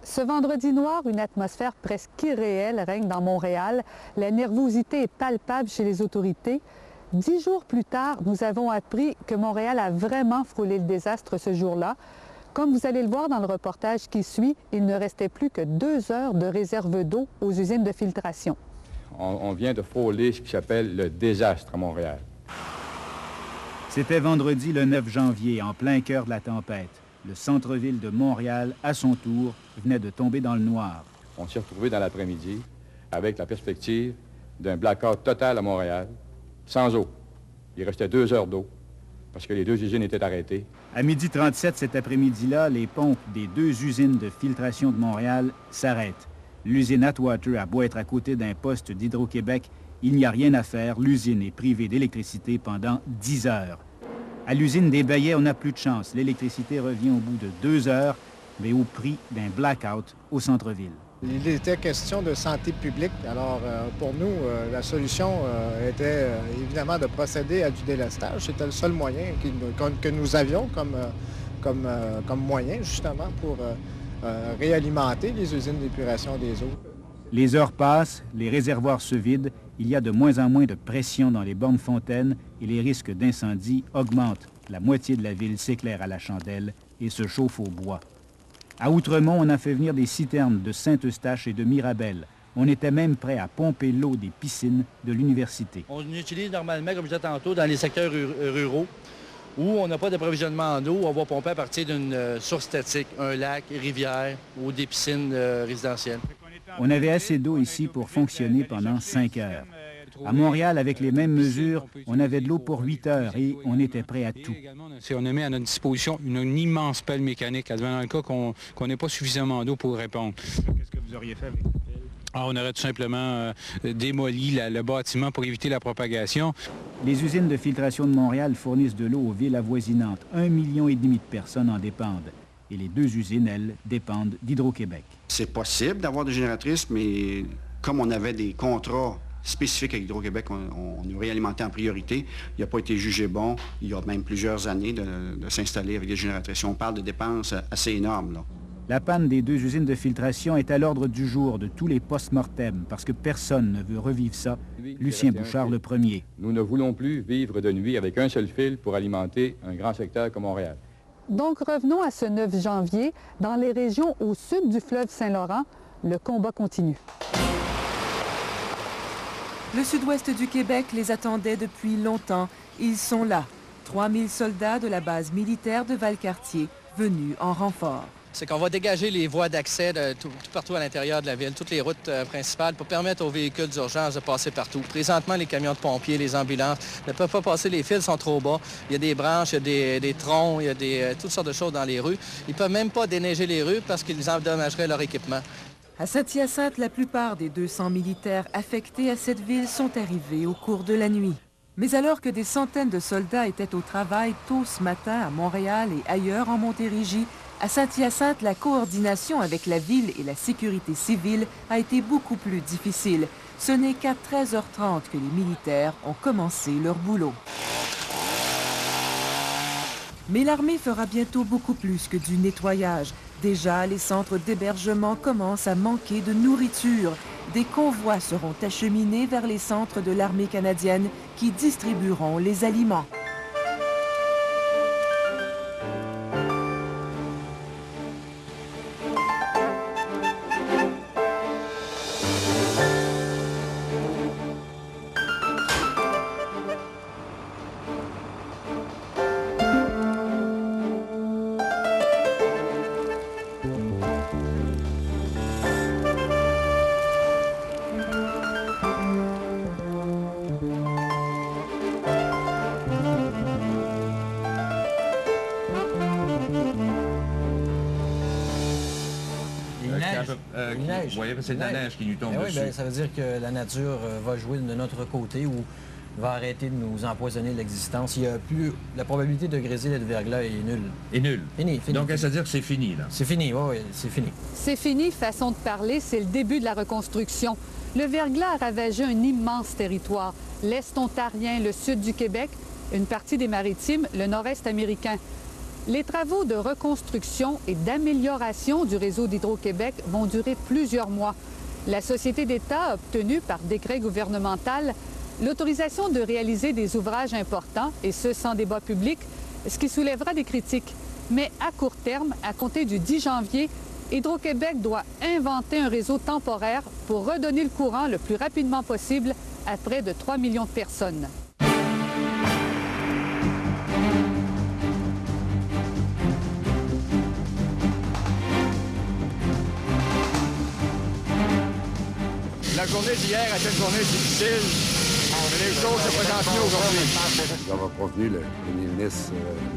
Ce vendredi noir, une atmosphère presque irréelle règne dans Montréal. La nervosité est palpable chez les autorités. 10 jours plus tard, nous avons appris que Montréal a vraiment frôlé le désastre ce jour-là. Comme vous allez le voir dans le reportage qui suit, il ne restait plus que 2 heures de réserve d'eau aux usines de filtration. On vient de frôler ce qui s'appelle le désastre à Montréal. C'était vendredi le 9 janvier, en plein cœur de la tempête. Le centre-ville de Montréal, à son tour, venait de tomber dans le noir. On s'est retrouvés dans l'après-midi avec la perspective d'un blackout total à Montréal, sans eau. Il restait 2 heures d'eau parce que les 2 usines étaient arrêtées. À 12h37 cet après-midi-là, les pompes des 2 usines de filtration de Montréal s'arrêtent. L'usine Atwater a beau être à côté d'un poste d'Hydro-Québec, il n'y a rien à faire. L'usine est privée d'électricité pendant 10 heures. À l'usine des Bayets, on n'a plus de chance. L'électricité revient au bout de 2 heures, mais au prix d'un blackout au centre-ville. Il était question de santé publique. Alors, pour nous, la solution était évidemment de procéder à du délestage. C'était le seul moyen que nous avions comme moyen, justement, pour réalimenter les usines d'épuration des eaux. Les heures passent, les réservoirs se vident, il y a de moins en moins de pression dans les bornes fontaines et les risques d'incendie augmentent. La moitié de la ville s'éclaire à la chandelle et se chauffe au bois. À Outremont, on a fait venir des citernes de Saint-Eustache et de Mirabel. On était même prêt à pomper l'eau des piscines de l'université. On utilise normalement, comme je disais tantôt, dans les secteurs ruraux où on n'a pas d'approvisionnement en eau, on va pomper à partir d'une source statique, un lac, une rivière ou des piscines résidentielles. On avait assez d'eau ici pour fonctionner pendant 5 heures. À Montréal, avec les mêmes mesures, on avait de l'eau pour 8 heures et on était prêt à tout. On a mis à notre disposition une immense pelle mécanique, dans le cas qu'on n'ait pas suffisamment d'eau pour répondre. Qu'est-ce que vous auriez fait avec la pelle? On aurait tout simplement démoli le bâtiment pour éviter la propagation. Les usines de filtration de Montréal fournissent de l'eau aux villes avoisinantes. 1,5 million de personnes en dépendent. Et les deux usines, elles, dépendent d'Hydro-Québec. C'est possible d'avoir des génératrices, mais comme on avait des contrats spécifiques avec Hydro-Québec, on nous réalimentait en priorité. Il n'a pas été jugé bon, il y a même plusieurs années, de s'installer avec des génératrices. On parle de dépenses assez énormes, là. La panne des deux usines de filtration est à l'ordre du jour de tous les post-mortem parce que personne ne veut revivre ça. Lucien Bouchard, le premier. Nous ne voulons plus vivre de nuit avec un seul fil pour alimenter un grand secteur comme Montréal. Donc, revenons à ce 9 janvier. Dans les régions au sud du fleuve Saint-Laurent, le combat continue. Le sud-ouest du Québec les attendait depuis longtemps. Ils sont là. 3000 soldats de la base militaire de Valcartier, venus en renfort. C'est qu'on va dégager les voies d'accès tout partout à l'intérieur de la ville, toutes les routes principales, pour permettre aux véhicules d'urgence de passer partout. Présentement, les camions de pompiers, les ambulances ne peuvent pas passer, les fils sont trop bas. Il y a des branches, il y a des troncs, il y a toutes sortes de choses dans les rues. Ils ne peuvent même pas déneiger les rues parce qu'ils endommageraient leur équipement. À Saint-Hyacinthe, la plupart des 200 militaires affectés à cette ville sont arrivés au cours de la nuit. Mais alors que des centaines de soldats étaient au travail tôt ce matin à Montréal et ailleurs en Montérégie, à Saint-Hyacinthe, la coordination avec la ville et la sécurité civile a été beaucoup plus difficile. Ce n'est qu'à 13h30 que les militaires ont commencé leur boulot. Mais l'armée fera bientôt beaucoup plus que du nettoyage. Déjà, les centres d'hébergement commencent à manquer de nourriture. Des convois seront acheminés vers les centres de l'armée canadienne qui distribueront les aliments. Oui, c'est de la neige qui nous tombe dessus. Oui, ça veut dire que la nature va jouer de notre côté ou va arrêter de nous empoisonner l'existence. Il y a plus... La probabilité de grizzly et de verglas est nulle. Est nulle? Fini. Donc, ça veut dire que c'est fini, là? C'est fini, oui, c'est fini. C'est fini, façon de parler, c'est le début de la reconstruction. Le verglas a ravagé un immense territoire. L'Est ontarien, le sud du Québec, une partie des Maritimes, le nord-est américain. Les travaux de reconstruction et d'amélioration du réseau d'Hydro-Québec vont durer plusieurs mois. La Société d'État a obtenu, par décret gouvernemental, l'autorisation de réaliser des ouvrages importants, et ce, sans débat public, ce qui soulèvera des critiques. Mais à court terme, à compter du 10 janvier, Hydro-Québec doit inventer un réseau temporaire pour redonner le courant le plus rapidement possible à près de 3 millions de personnes. La journée d'hier était une journée difficile, mais les choses se présentent mieux aujourd'hui. Nous avons convenu, le premier ministre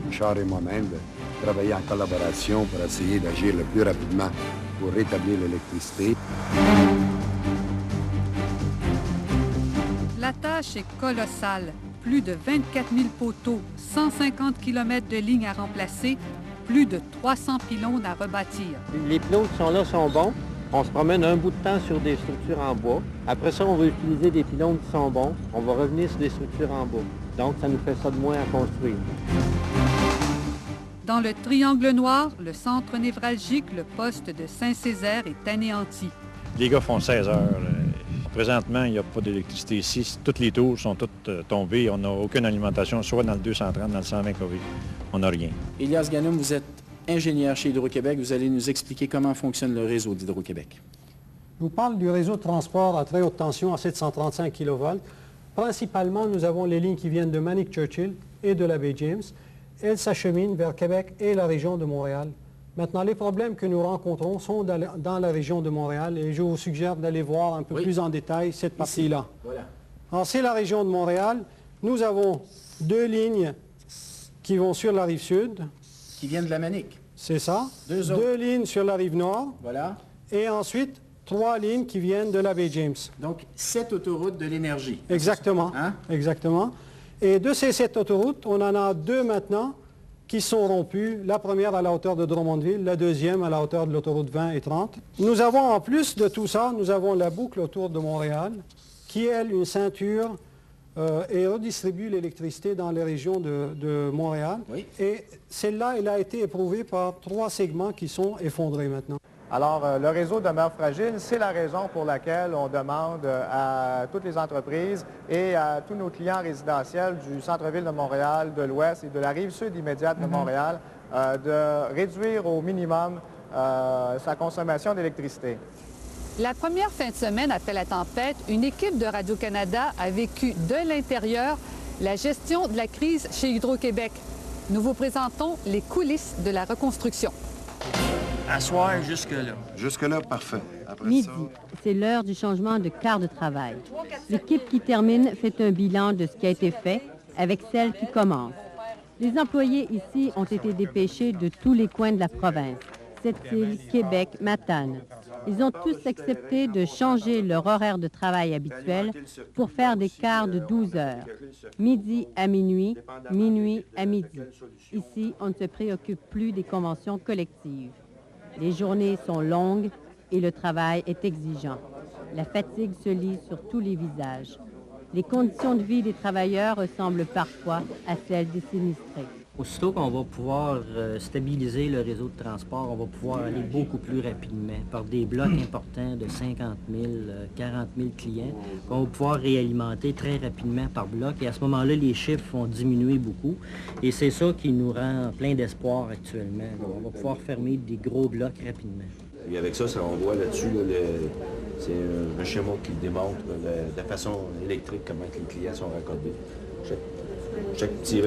Bouchard et moi-même, de travailler en collaboration pour essayer d'agir le plus rapidement pour rétablir l'électricité. La tâche est colossale. Plus de 24 000 poteaux, 150 km de lignes à remplacer, plus de 300 pylônes à rebâtir. Les pylônes qui sont là sont bons. On se promène un bout de temps sur des structures en bois. Après ça, on va utiliser des pylônes qui sont bons. On va revenir sur des structures en bois. Donc, ça nous fait ça de moins à construire. Dans le triangle noir, le centre névralgique, le poste de Saint-Césaire est anéanti. Les gars font 16 heures. Présentement, il n'y a pas d'électricité ici. Toutes les tours sont toutes tombées. On n'a aucune alimentation, soit dans le 230, dans le 120 kV. On n'a rien. Elias Ganoum, vous êtes ingénieur chez Hydro-Québec. Vous allez nous expliquer comment fonctionne le réseau d'Hydro-Québec. Je vous parle du réseau de transport à très haute tension à 735 kV. Principalement, nous avons les lignes qui viennent de Manic-Churchill et de la baie James. Elles s'acheminent vers Québec et la région de Montréal. Maintenant, les problèmes que nous rencontrons sont dans la région de Montréal et je vous suggère d'aller voir un peu plus en détail cette partie-là. Voilà. Alors, c'est la région de Montréal. Nous avons deux lignes qui vont sur la rive sud. Qui viennent de la Manic. C'est ça. Deux lignes sur la rive nord. Voilà. Et ensuite, 3 lignes qui viennent de la baie James. Donc, 7 autoroutes de l'énergie. Exactement. Hein? Exactement. Et de ces 7 autoroutes, on en a 2 maintenant qui sont rompues, la première à la hauteur de Drummondville, la deuxième à la hauteur de l'autoroute 20 et 30. Nous avons en plus de tout ça, nous avons la boucle autour de Montréal, qui est une ceinture et redistribue l'électricité dans les régions de Montréal. Oui. Et celle-là, elle a été éprouvée par 3 segments qui sont effondrés maintenant. Alors, le réseau demeure fragile. C'est la raison pour laquelle on demande à toutes les entreprises et à tous nos clients résidentiels du centre-ville de Montréal, de l'Ouest et de la rive sud immédiate de Montréal de réduire au minimum sa consommation d'électricité. La première fin de semaine après la tempête, une équipe de Radio-Canada a vécu de l'intérieur la gestion de la crise chez Hydro-Québec. Nous vous présentons les coulisses de la reconstruction. Asseoir jusque-là. Jusque-là, parfait. Après Midi, ça... c'est l'heure du changement de quart de travail. L'équipe qui termine fait un bilan de ce qui a été fait avec celle qui commence. Les employés ici ont été dépêchés de tous les coins de la province. Sept-Îles, Québec, Matane. Ils ont tous accepté de changer leur horaire de travail habituel pour faire des quarts de 12 heures. Midi à minuit, minuit à midi. Ici, on ne se préoccupe plus des conventions collectives. Les journées sont longues et le travail est exigeant. La fatigue se lit sur tous les visages. Les conditions de vie des travailleurs ressemblent parfois à celles des sinistrés. Aussitôt qu'on va pouvoir stabiliser le réseau de transport, on va pouvoir aller beaucoup plus rapidement par des blocs importants de 50 000, 40 000 clients qu'on va pouvoir réalimenter très rapidement par bloc. Et à ce moment-là, les chiffres vont diminuer beaucoup. Et c'est ça qui nous rend plein d'espoir actuellement. On va pouvoir fermer des gros blocs rapidement. Et avec ça, on voit là-dessus, c'est un schéma qui démontre de façon électrique comment les clients sont raccordés. Chaque petit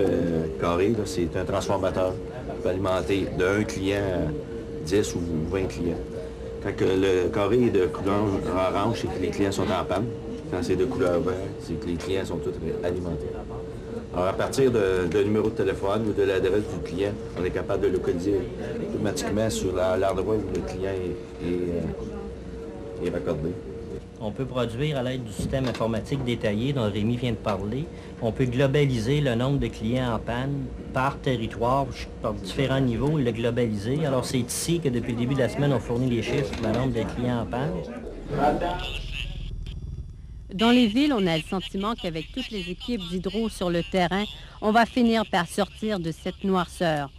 carré, c'est un transformateur qui peut alimenter de 1 client à 10 ou 20 clients. Quand le carré est de couleur orange, c'est que les clients sont en panne. Quand c'est de couleur vert, c'est que les clients sont tous alimentés. Alors, à partir de numéro de téléphone ou de l'adresse du client, on est capable de localiser automatiquement sur l'endroit où le client est raccordé. On peut produire à l'aide du système informatique détaillé dont Rémi vient de parler. On peut globaliser le nombre de clients en panne par territoire, par différents niveaux, et le globaliser. Alors, c'est ici que depuis le début de la semaine, on fournit les chiffres sur le nombre de clients en panne. Dans les villes, on a le sentiment qu'avec toutes les équipes d'hydro sur le terrain, on va finir par sortir de cette noirceur.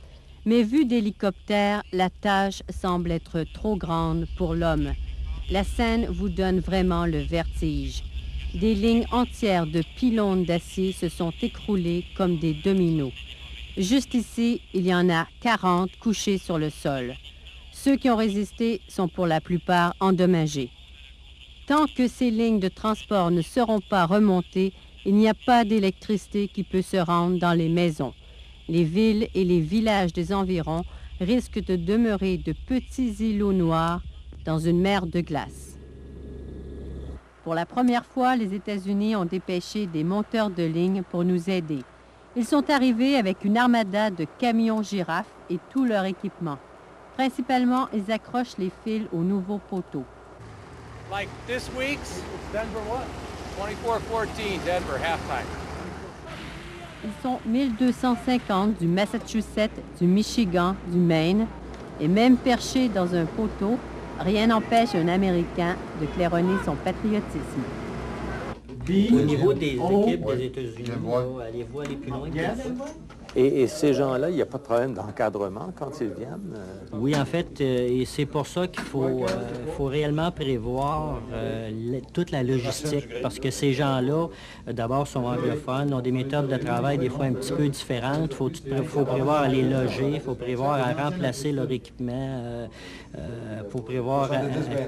Mais vu d'hélicoptère, la tâche semble être trop grande pour l'homme. La scène vous donne vraiment le vertige. Des lignes entières de pylônes d'acier se sont écroulées comme des dominos. Juste ici, il y en a 40 couchés sur le sol. Ceux qui ont résisté sont pour la plupart endommagés. Tant que ces lignes de transport ne seront pas remontées, il n'y a pas d'électricité qui peut se rendre dans les maisons. Les villes et les villages des environs risquent de demeurer de petits îlots noirs dans une mer de glace. Pour la première fois, les États-Unis ont dépêché des monteurs de ligne pour nous aider. Ils sont arrivés avec une armada de camions girafes et tout leur équipement. Principalement, ils accrochent les fils aux nouveaux poteaux. Like this week's Denver what? 24-14 Denver halftime. Ils sont 1250 du Massachusetts, du Michigan, du Maine, et même perchés dans un poteau, rien n'empêche un Américain de claironner son patriotisme. Au niveau des équipes des États-Unis, allez-vous aller plus loin que ça? Et ces gens-là, il n'y a pas de problème d'encadrement quand ils viennent? Oui, en fait, et c'est pour ça qu'il faut réellement prévoir toute la logistique, parce que ces gens-là, d'abord, sont anglophones, ont des méthodes de travail des fois un petit peu différentes. Il faut prévoir à les loger, il faut prévoir à remplacer leur équipement, il faut prévoir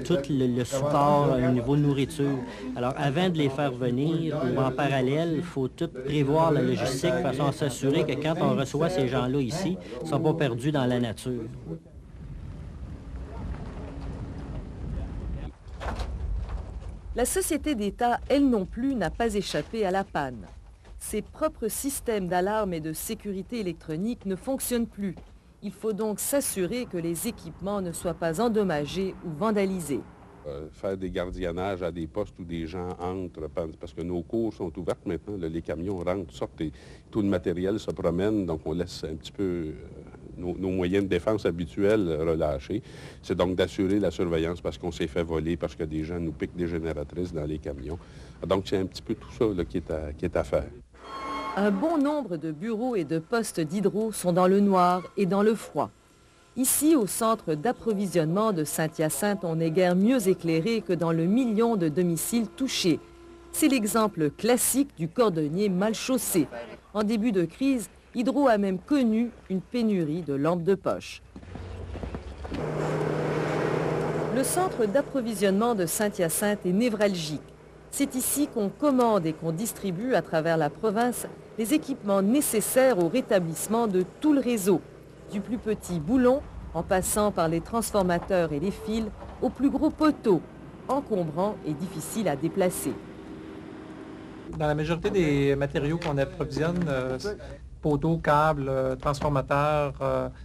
tout le support au niveau de nourriture. Alors, avant de les faire venir ou en parallèle, il faut tout prévoir la logistique de façon à s'assurer que quand on reçoit ces gens-là ici, ils ne sont pas perdus dans la nature. La société d'État, elle non plus, n'a pas échappé à la panne. Ses propres systèmes d'alarme et de sécurité électronique ne fonctionnent plus. Il faut donc s'assurer que les équipements ne soient pas endommagés ou vandalisés. faire des gardiennages à des postes où des gens entrent, parce que nos cours sont ouvertes maintenant, là, les camions rentrent, sortent, et tout le matériel se promène, donc on laisse un petit peu nos moyens de défense habituels relâchés. C'est donc d'assurer la surveillance parce qu'on s'est fait voler, parce que des gens nous piquent des génératrices dans les camions. Donc c'est un petit peu tout ça là, qui est à faire. Un bon nombre de bureaux et de postes d'hydro sont dans le noir et dans le froid. Ici, au centre d'approvisionnement de Saint-Hyacinthe, on n'est guère mieux éclairé que dans le million de domiciles touchés. C'est l'exemple classique du cordonnier mal chaussé. En début de crise, Hydro a même connu une pénurie de lampes de poche. Le centre d'approvisionnement de Saint-Hyacinthe est névralgique. C'est ici qu'on commande et qu'on distribue à travers la province les équipements nécessaires au rétablissement de tout le réseau, du plus petit boulon, en passant par les transformateurs et les fils, au plus gros poteaux, encombrants et difficiles à déplacer. Dans la majorité des matériaux qu'on approvisionne, poteaux, câbles, transformateurs,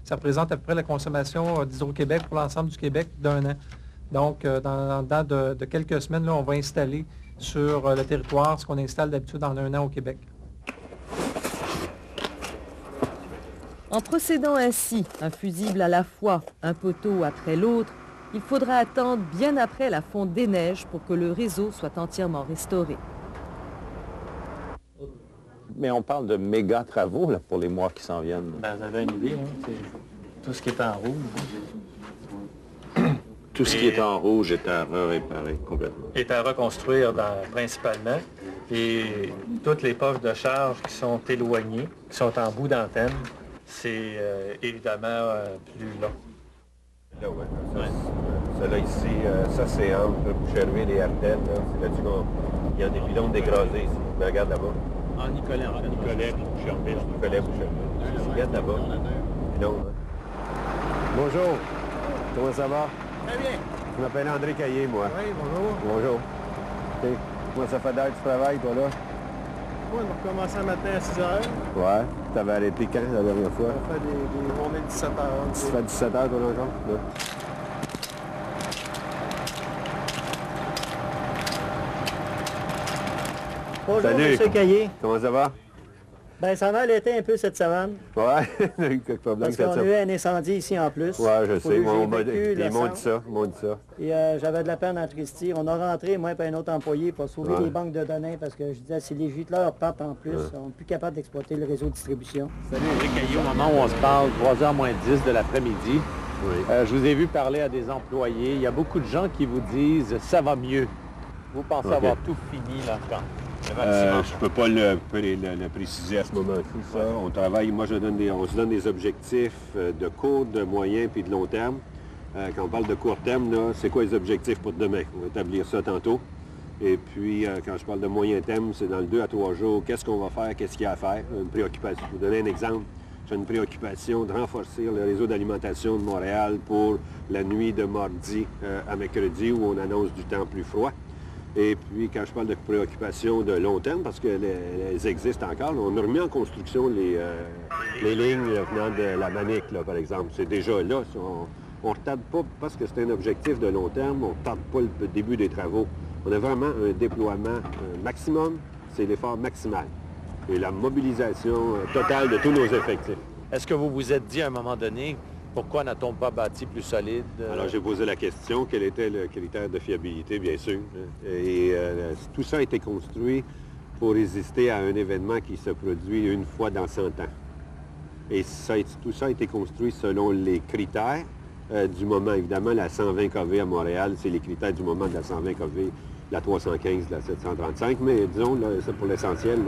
ça représente à peu près la consommation d'Hydro-Québec pour l'ensemble du Québec d'un an. Donc, dans de quelques semaines, là, on va installer sur le territoire ce qu'on installe d'habitude en un an au Québec. En procédant ainsi, un fusible à la fois, un poteau après l'autre, il faudra attendre bien après la fonte des neiges pour que le réseau soit entièrement restauré. Mais on parle de méga travaux là, pour les mois qui s'en viennent. Ben, vous avez une idée, hein? C'est tout ce qui est en rouge. Tout ce qui est en rouge est à réparer complètement. Est à reconstruire principalement. Et toutes les postes de charge qui sont éloignées, qui sont en bout d'antenne, c'est évidemment plus long. Là, ouais. Celle-là ici, ça c'est entre Boucherville et Ardennes. C'est là-dessus qu'il y a des pylônes dégradés ici. Mais regarde là-bas. En Nicolet, Boucherville. Boucherville. Regarde là-bas. Pylône, hein. Bonjour. Comment ça va? Très bien. Je m'appelle André Caillé, moi. Oui, bonjour. Bonjour. Okay. Comment ça fait d'heure tu travailles, toi, là? Moi, on a recommencé un matin à 6 h. Ouais. T'avais arrêté quand, la dernière fois? On fait des journées de 17 h. Tu fais 17 h, toi, là, encore? Là. Bonjour, Salut. M. Caillé. Comment ça va? Ben, ça va l'été un peu cette semaine. Ouais, on a eu quelques problèmes. Parce qu'on a eu un incendie ici en plus. Ouais, je sais. Ils m'ont dit ça. Et j'avais de la peine à Christy. On a rentré, moi et un autre employé, pour sauver les banques de données parce que je disais, si les gîteleurs partent en plus, on n'est plus capable d'exploiter le réseau de distribution. Salut, Éric Caillé, au moment où on se parle, 3h moins 10 de l'après-midi. Oui. Je vous ai vu parler à des employés. Il y a beaucoup de gens qui vous disent « ça va mieux ». Vous pensez avoir tout fini là quand? Je ne peux pas le préciser à ce moment-ci. On travaille, moi on se donne des objectifs de court, de moyen puis de long terme. Quand on parle de court terme, c'est quoi les objectifs pour demain? On va établir ça tantôt. Et puis, quand je parle de moyen terme, c'est dans le 2 à 3 jours, qu'est-ce qu'on va faire, qu'est-ce qu'il y a à faire? Une préoccupation. Je vais vous donner un exemple. J'ai une préoccupation de renforcer le réseau d'alimentation de Montréal pour la nuit de mardi à mercredi où on annonce du temps plus froid. Et puis, quand je parle de préoccupations de long terme, parce qu'elles existent encore, on a remis en construction les lignes venant de la Manic, là, par exemple. C'est déjà là. On ne retarde pas parce que c'est un objectif de long terme, on ne retarde pas le début des travaux. On a vraiment un déploiement maximum, c'est l'effort maximal. Et la mobilisation totale de tous nos effectifs. Est-ce que vous vous êtes dit à un moment donné, pourquoi n'a-t-on pas bâti plus solide? Alors, j'ai posé la question, quel était le critère de fiabilité, bien sûr. Et tout ça a été construit pour résister à un événement qui se produit une fois dans 100 ans. Et tout ça a été construit selon les critères du moment. Évidemment, la 120 kV à Montréal, c'est les critères du moment de la 120 kV, la 315, la 735. Mais disons, là, ça pour l'essentiel,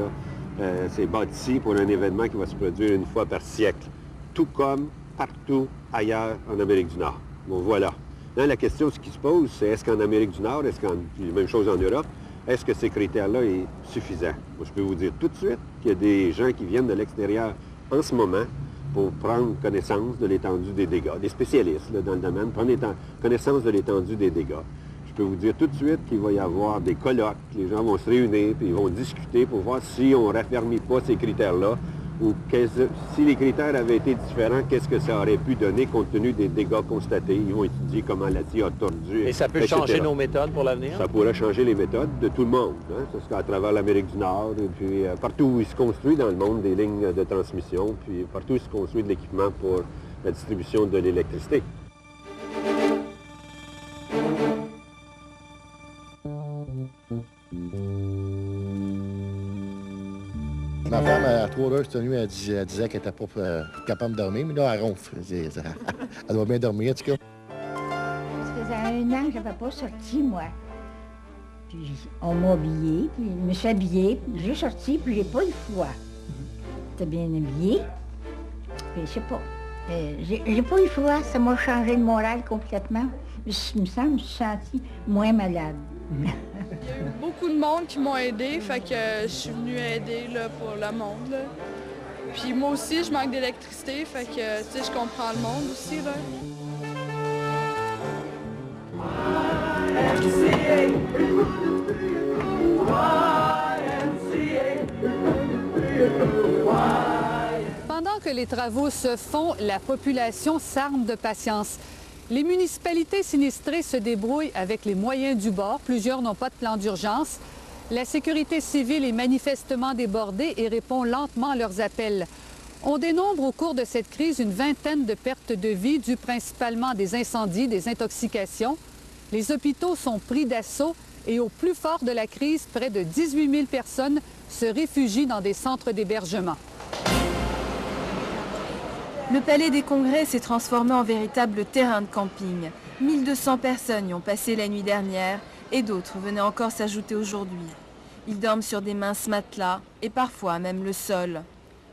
c'est bâti pour un événement qui va se produire une fois par siècle. Tout comme partout ailleurs en Amérique du Nord. Bon, voilà. Là, la question, ce qui se pose, c'est est-ce qu'en Amérique du Nord, même chose en Europe, est-ce que ces critères-là sont suffisants? Moi, je peux vous dire tout de suite qu'il y a des gens qui viennent de l'extérieur en ce moment pour prendre connaissance de l'étendue des dégâts. Des spécialistes là, dans le domaine prennent connaissance de l'étendue des dégâts. Je peux vous dire tout de suite qu'il va y avoir des colloques, les gens vont se réunir, puis ils vont discuter pour voir si on ne raffermit pas ces critères-là ou si les critères avaient été différents, qu'est-ce que ça aurait pu donner compte tenu des dégâts constatés? Ils vont étudier comment la scie a tordu, Et ça peut etc. changer nos méthodes pour l'avenir? Ça pourrait changer les méthodes de tout le monde. Hein? Parce qu'à travers l'Amérique du Nord, et puis partout où il se construit dans le monde des lignes de transmission, puis partout où il se construit de l'équipement pour la distribution de l'électricité. Ma femme, à 3 heures cette nuit, elle disait qu'elle n'était pas capable de dormir, mais là, elle ronfle. Elle doit bien dormir, en tout cas. Ça faisait 1 an que je n'avais pas sorti, moi. Puis on m'a habillée, puis je me suis habillée, j'ai sorti, puis j'ai pas eu froid. J'étais bien habillée, puis je sais pas. J'ai pas eu froid, ça m'a changé le moral complètement. Il me semble que je me suis sentie moins malade. Il y a eu beaucoup de monde qui m'ont aidé, fait que je suis venue aider là, pour le monde. Là. Puis moi aussi, je manque d'électricité, fait que tu sais, je comprends le monde aussi. Là. Pendant que les travaux se font, la population s'arme de patience. Les municipalités sinistrées se débrouillent avec les moyens du bord. Plusieurs n'ont pas de plan d'urgence. La sécurité civile est manifestement débordée et répond lentement à leurs appels. On dénombre au cours de cette crise une vingtaine de pertes de vie dues principalement à des incendies, des intoxications. Les hôpitaux sont pris d'assaut et au plus fort de la crise, près de 18 000 personnes se réfugient dans des centres d'hébergement. Le Palais des Congrès s'est transformé en véritable terrain de camping. 1200 personnes y ont passé la nuit dernière et d'autres venaient encore s'ajouter aujourd'hui. Ils dorment sur des minces matelas et parfois même le sol.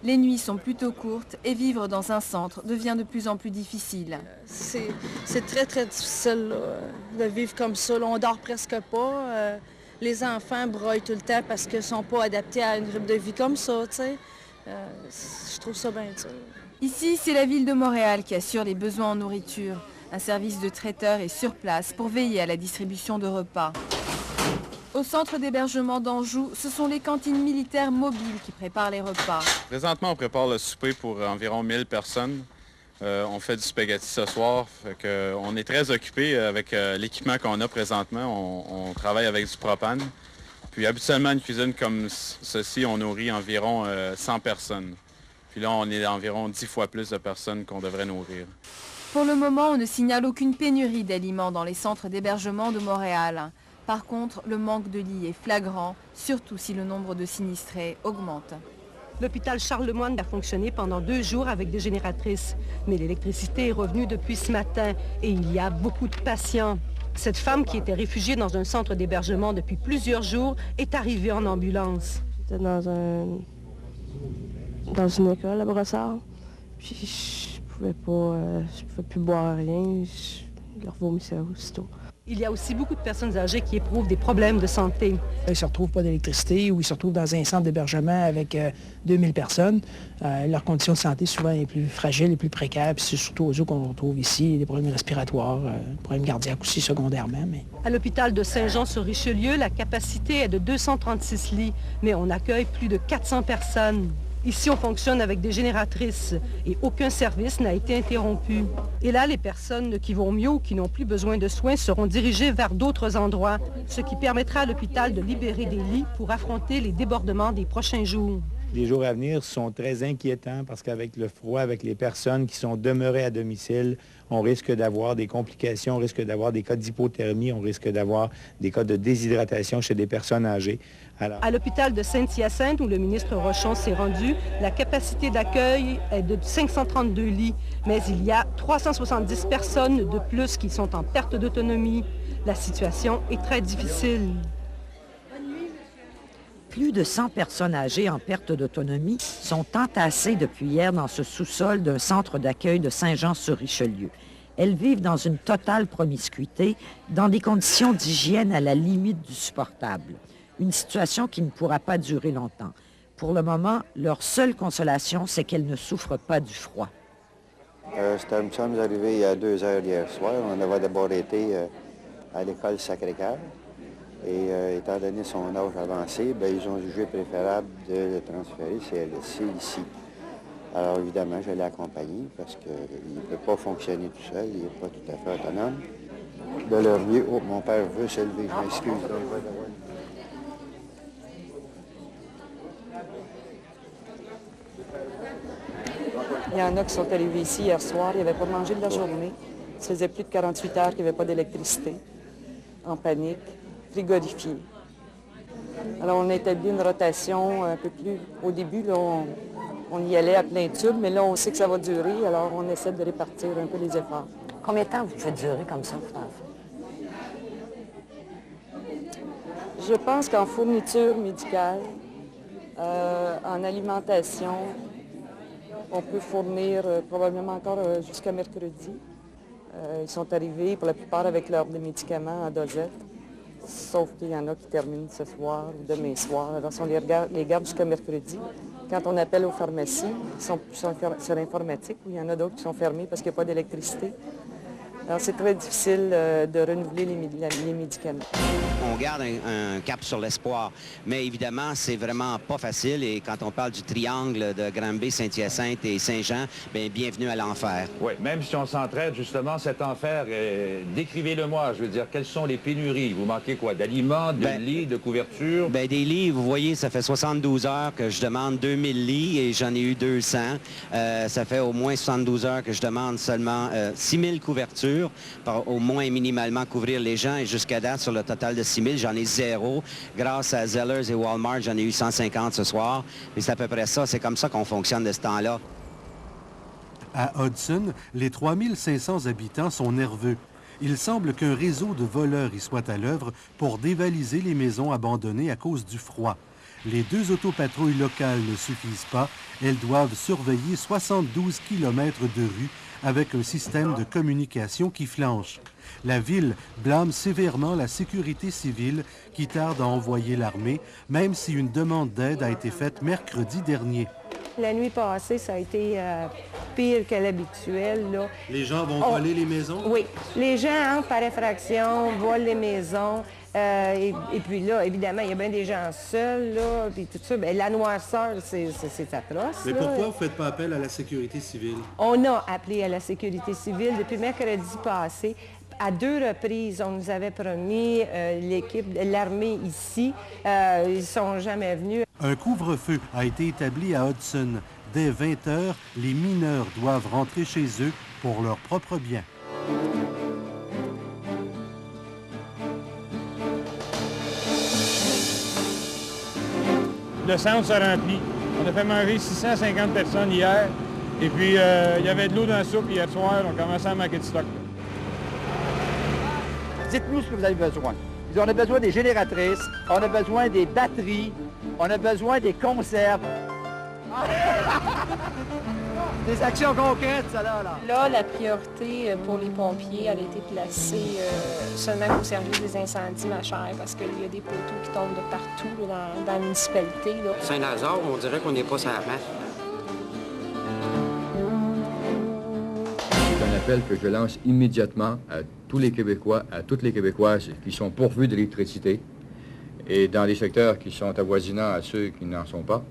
Les nuits sont plutôt courtes et vivre dans un centre devient de plus en plus difficile. C'est très, très difficile là, de vivre comme ça. Là, on dort presque pas. Les enfants broient tout le temps parce qu'ils ne sont pas adaptés à une grippe de vie comme ça. Je trouve ça bien dur. Ici, c'est la ville de Montréal qui assure les besoins en nourriture. Un service de traiteur est sur place pour veiller à la distribution de repas. Au centre d'hébergement d'Anjou, ce sont les cantines militaires mobiles qui préparent les repas. Présentement, on prépare le souper pour environ 1000 personnes. On fait du spaghetti ce soir. On est très occupé avec l'équipement qu'on a présentement. On travaille avec du propane. Puis habituellement, une cuisine comme ceci, on nourrit environ 100 personnes. Puis là, on est environ 10 fois plus de personnes qu'on devrait nourrir. Pour le moment, on ne signale aucune pénurie d'aliments dans les centres d'hébergement de Montréal. Par contre, le manque de lits est flagrant, surtout si le nombre de sinistrés augmente. L'hôpital Charles-Lemoine a fonctionné pendant 2 jours avec des génératrices. Mais l'électricité est revenue depuis ce matin et il y a beaucoup de patients. Cette femme qui était réfugiée dans un centre d'hébergement depuis plusieurs jours est arrivée en ambulance. J'étais dans une école à Brossard. Puis je pouvais plus boire rien. Je leur vomissais aussitôt. Il y a aussi beaucoup de personnes âgées qui éprouvent des problèmes de santé. Ils ne se retrouvent pas d'électricité ou ils se retrouvent dans un centre d'hébergement avec 2000 personnes. Leur condition de santé souvent est plus fragile et plus précaire. Puis c'est surtout aux eux qu'on retrouve ici, des problèmes respiratoires, des problèmes cardiaques aussi secondairement. Mais... À l'hôpital de Saint-Jean-sur-Richelieu, la capacité est de 236 lits, mais on accueille plus de 400 personnes. Ici, on fonctionne avec des génératrices et aucun service n'a été interrompu. Et là, les personnes qui vont mieux ou qui n'ont plus besoin de soins seront dirigées vers d'autres endroits, ce qui permettra à l'hôpital de libérer des lits pour affronter les débordements des prochains jours. Les jours à venir sont très inquiétants parce qu'avec le froid, avec les personnes qui sont demeurées à domicile, on risque d'avoir des complications, on risque d'avoir des cas d'hypothermie, on risque d'avoir des cas de déshydratation chez des personnes âgées. Alors... À l'hôpital de Saint-Hyacinthe, où le ministre Rochon s'est rendu, la capacité d'accueil est de 532 lits, mais il y a 370 personnes de plus qui sont en perte d'autonomie. La situation est très difficile. Plus de 100 personnes âgées en perte d'autonomie sont entassées depuis hier dans ce sous-sol d'un centre d'accueil de Saint-Jean-sur-Richelieu. Elles vivent dans une totale promiscuité, dans des conditions d'hygiène à la limite du supportable. Une situation qui ne pourra pas durer longtemps. Pour le moment, leur seule consolation, c'est qu'elles ne souffrent pas du froid. Nous sommes arrivés il y a 2 heures hier soir. On avait d'abord été à l'école Sacré-Cœur. Et étant donné son âge avancé, ils ont jugé préférable de le transférer CLSC ici. Alors évidemment, je l'ai accompagné parce qu'il ne peut pas fonctionner tout seul, il n'est pas tout à fait autonome. De Laurier, oh, mon père veut se lever, je m'excuse. Il y en a qui sont arrivés ici hier soir, ils n'avaient pas mangé de la journée. Ça faisait plus de 48 heures qu'il n'y avait pas d'électricité, en panique, frigorifiés. Alors on a établi une rotation un peu plus... Au début, là, on y allait à plein tube, mais là, on sait que ça va durer, alors on essaie de répartir un peu les efforts. Combien de temps vous pouvez durer comme ça, votre enfant? Je pense qu'en fourniture médicale, en alimentation, on peut fournir probablement encore jusqu'à mercredi. Ils sont arrivés pour la plupart avec leur médicaments en dosette, sauf qu'il y en a qui terminent ce soir ou demain soir. Alors, on les garde jusqu'à mercredi. Quand on appelle aux pharmacies, ils sont sur l'informatique, ou il y en a d'autres qui sont fermés parce qu'il n'y a pas d'électricité. Alors, c'est très difficile de renouveler les médicaments. On garde un cap sur l'espoir, mais évidemment, c'est vraiment pas facile. Et quand on parle du triangle de Granby, Saint-Hyacinthe et Saint-Jean, bien, bienvenue à l'enfer. Oui, même si on s'entraide, justement, cet enfer, décrivez-le-moi. Je veux dire, quelles sont les pénuries? Vous manquez quoi? D'aliments, de lits, de couvertures? Bien, des lits, vous voyez, ça fait 72 heures que je demande 2000 lits et j'en ai eu 200. Ça fait au moins 72 heures que je demande seulement 6000 couvertures pour au moins minimalement couvrir les gens. Et jusqu'à date, sur le total de 6000, j'en ai 0. Grâce à Zellers et Walmart, j'en ai eu 150 ce soir. Et c'est à peu près ça. C'est comme ça qu'on fonctionne de ce temps-là. À Hudson, les 3500 habitants sont nerveux. Il semble qu'un réseau de voleurs y soit à l'œuvre pour dévaliser les maisons abandonnées à cause du froid. Les 2 autopatrouilles locales ne suffisent pas. Elles doivent surveiller 72 km de rue avec un système de communication qui flanche. La ville blâme sévèrement la sécurité civile qui tarde à envoyer l'armée, même si une demande d'aide a été faite mercredi dernier. La nuit passée, ça a été pire que l'habituel. Les gens vont voler les maisons? Oui. Les gens entrent par effraction, volent les maisons. Et puis là, évidemment, il y a bien des gens seuls, là, puis tout ça. Bien, la noirceur, c'est atroce. Mais pourquoi vous ne faites pas appel à la sécurité civile? On a appelé à la sécurité civile depuis mercredi passé. À 2 reprises, on nous avait promis l'équipe, l'armée ici. Ils ne sont jamais venus. Un couvre-feu a été établi à Hudson. Dès 20 heures, les mineurs doivent rentrer chez eux pour leur propre bien. Le centre se remplit. On a fait manger 650 personnes hier. Et puis, il y avait de l'eau dans la soupe hier soir. On commençait à manquer de stock. Dites-nous ce que vous avez besoin. On a besoin des génératrices, on a besoin des batteries, on a besoin des conserves. Des actions concrètes, ça là. Là, la priorité pour les pompiers, elle a été placée seulement au service des incendies, ma chère, parce qu'il y a des poteaux qui tombent de partout là, dans la municipalité. Là. Saint-Lazare, on dirait qu'on n'est pas sur la map. C'est un appel que je lance immédiatement à tous les Québécois, à toutes les Québécoises qui sont pourvus d'électricité et dans les secteurs qui sont avoisinants à ceux qui n'en sont pas,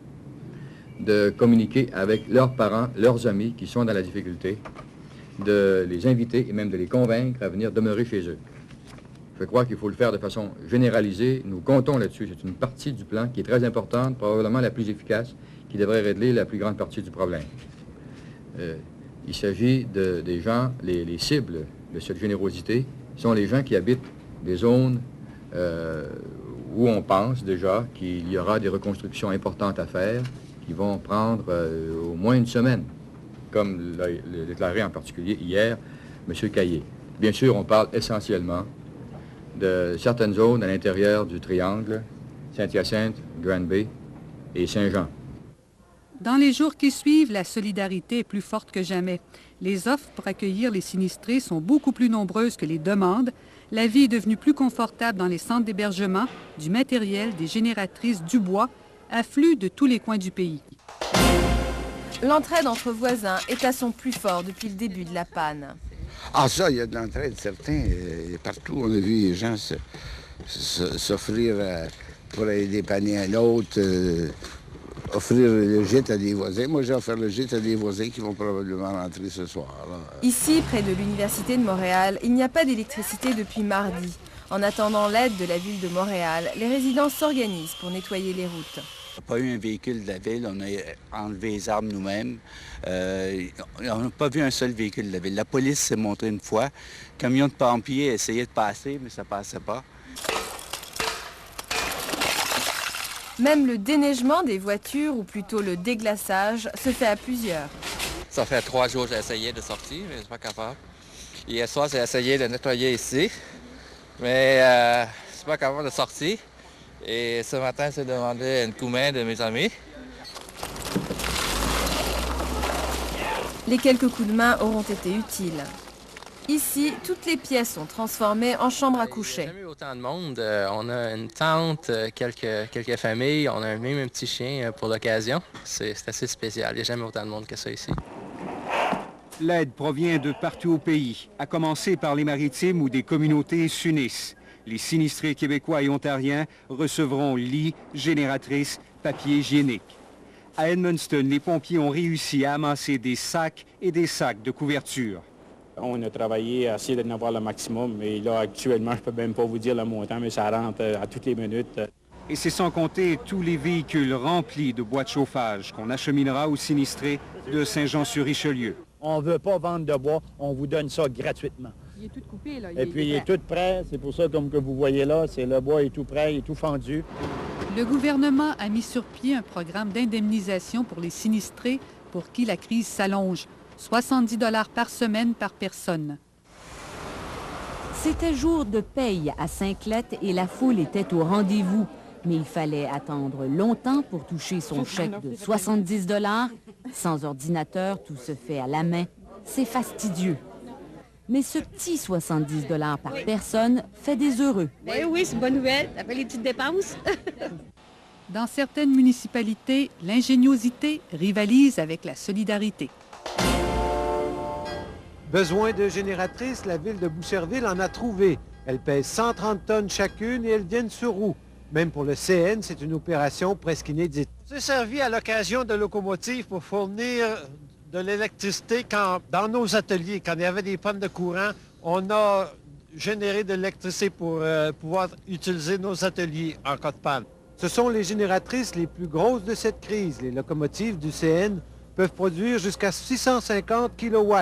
de communiquer avec leurs parents, leurs amis qui sont dans la difficulté, de les inviter et même de les convaincre à venir demeurer chez eux. Je crois qu'il faut le faire de façon généralisée. Nous comptons là-dessus. C'est une partie du plan qui est très importante, probablement la plus efficace, qui devrait régler la plus grande partie du problème. Il s'agit des gens, les cibles de cette générosité sont les gens qui habitent des zones où on pense déjà qu'il y aura des reconstructions importantes à faire qui vont prendre au moins une semaine, comme l'a déclaré en particulier hier M. Caillé. Bien sûr, on parle essentiellement de certaines zones à l'intérieur du triangle, Saint-Hyacinthe, Granby et Saint-Jean. Dans les jours qui suivent, la solidarité est plus forte que jamais. Les offres pour accueillir les sinistrés sont beaucoup plus nombreuses que les demandes. La vie est devenue plus confortable dans les centres d'hébergement, du matériel, des génératrices, du bois, affluent de tous les coins du pays. L'entraide entre voisins est à son plus fort depuis le début de la panne. Ah ça, il y a de l'entraide, certain. Partout, on a vu les gens s'offrir pour aller dépanner à l'autre. offrir le gîte à des voisins. Moi, j'ai offert le gîte à des voisins qui vont probablement rentrer ce soir. Là. Ici, près de l'Université de Montréal, il n'y a pas d'électricité depuis mardi. En attendant l'aide de la ville de Montréal, les résidents s'organisent pour nettoyer les routes. On n'a pas eu un véhicule de la ville, on a enlevé les arbres nous-mêmes. On n'a pas vu un seul véhicule de la ville. La police s'est montrée une fois. Le camion de pompiers essayait de passer, mais ça ne passait pas. Même le déneigement des voitures, ou plutôt le déglaçage, se fait à plusieurs. Ça fait 3 jours que j'ai essayé de sortir, mais je ne suis pas capable. Hier soir, j'ai essayé de nettoyer ici, mais je ne suis pas capable de sortir. Et ce matin, j'ai demandé un coup de main de mes amis. Les quelques coups de main auront été utiles. Ici, toutes les pièces sont transformées en chambres à coucher. Il n'y a jamais eu autant de monde. On a une tante, quelques familles, on a même un petit chien pour l'occasion. C'est assez spécial. Il n'y a jamais autant de monde que ça ici. L'aide provient de partout au pays, à commencer par les Maritimes où des communautés s'unissent. Les sinistrés québécois et ontariens recevront lits, génératrices, papier hygiénique. À Edmundston, les pompiers ont réussi à amasser des sacs et des sacs de couverture. On a travaillé à essayer d'en avoir le maximum, mais là, actuellement, je ne peux même pas vous dire le montant, mais ça rentre à toutes les minutes. Et c'est sans compter tous les véhicules remplis de bois de chauffage qu'on acheminera aux sinistrés de Saint-Jean-sur-Richelieu. On ne veut pas vendre de bois, on vous donne ça gratuitement. Il est tout coupé, là. Et puis, il est tout prêt. C'est pour ça, comme que vous voyez là, le bois est tout prêt, il est tout fendu. Le gouvernement a mis sur pied un programme d'indemnisation pour les sinistrés pour qui la crise s'allonge. 70 $ par semaine par personne. C'était jour de paye à Saint-Clet et la foule était au rendez-vous. Mais il fallait attendre longtemps pour toucher son chèque de 70 $. Sans ordinateur, tout se fait à la main. C'est fastidieux. Mais ce petit 70 $ par personne fait des heureux. Oui, c'est une bonne nouvelle. Après les petites dépenses. Dans certaines municipalités, l'ingéniosité rivalise avec la solidarité. Besoin de génératrices, la ville de Boucherville en a trouvé. Elles pèsent 130 tonnes chacune et elles viennent sur roue. Même pour le CN, c'est une opération presque inédite. C'est servi à l'occasion de locomotives pour fournir de l'électricité dans nos ateliers. Quand il y avait des pannes de courant, on a généré de l'électricité pour pouvoir utiliser nos ateliers en cas de panne. Ce sont les génératrices les plus grosses de cette crise. Les locomotives du CN peuvent produire jusqu'à 650 kW,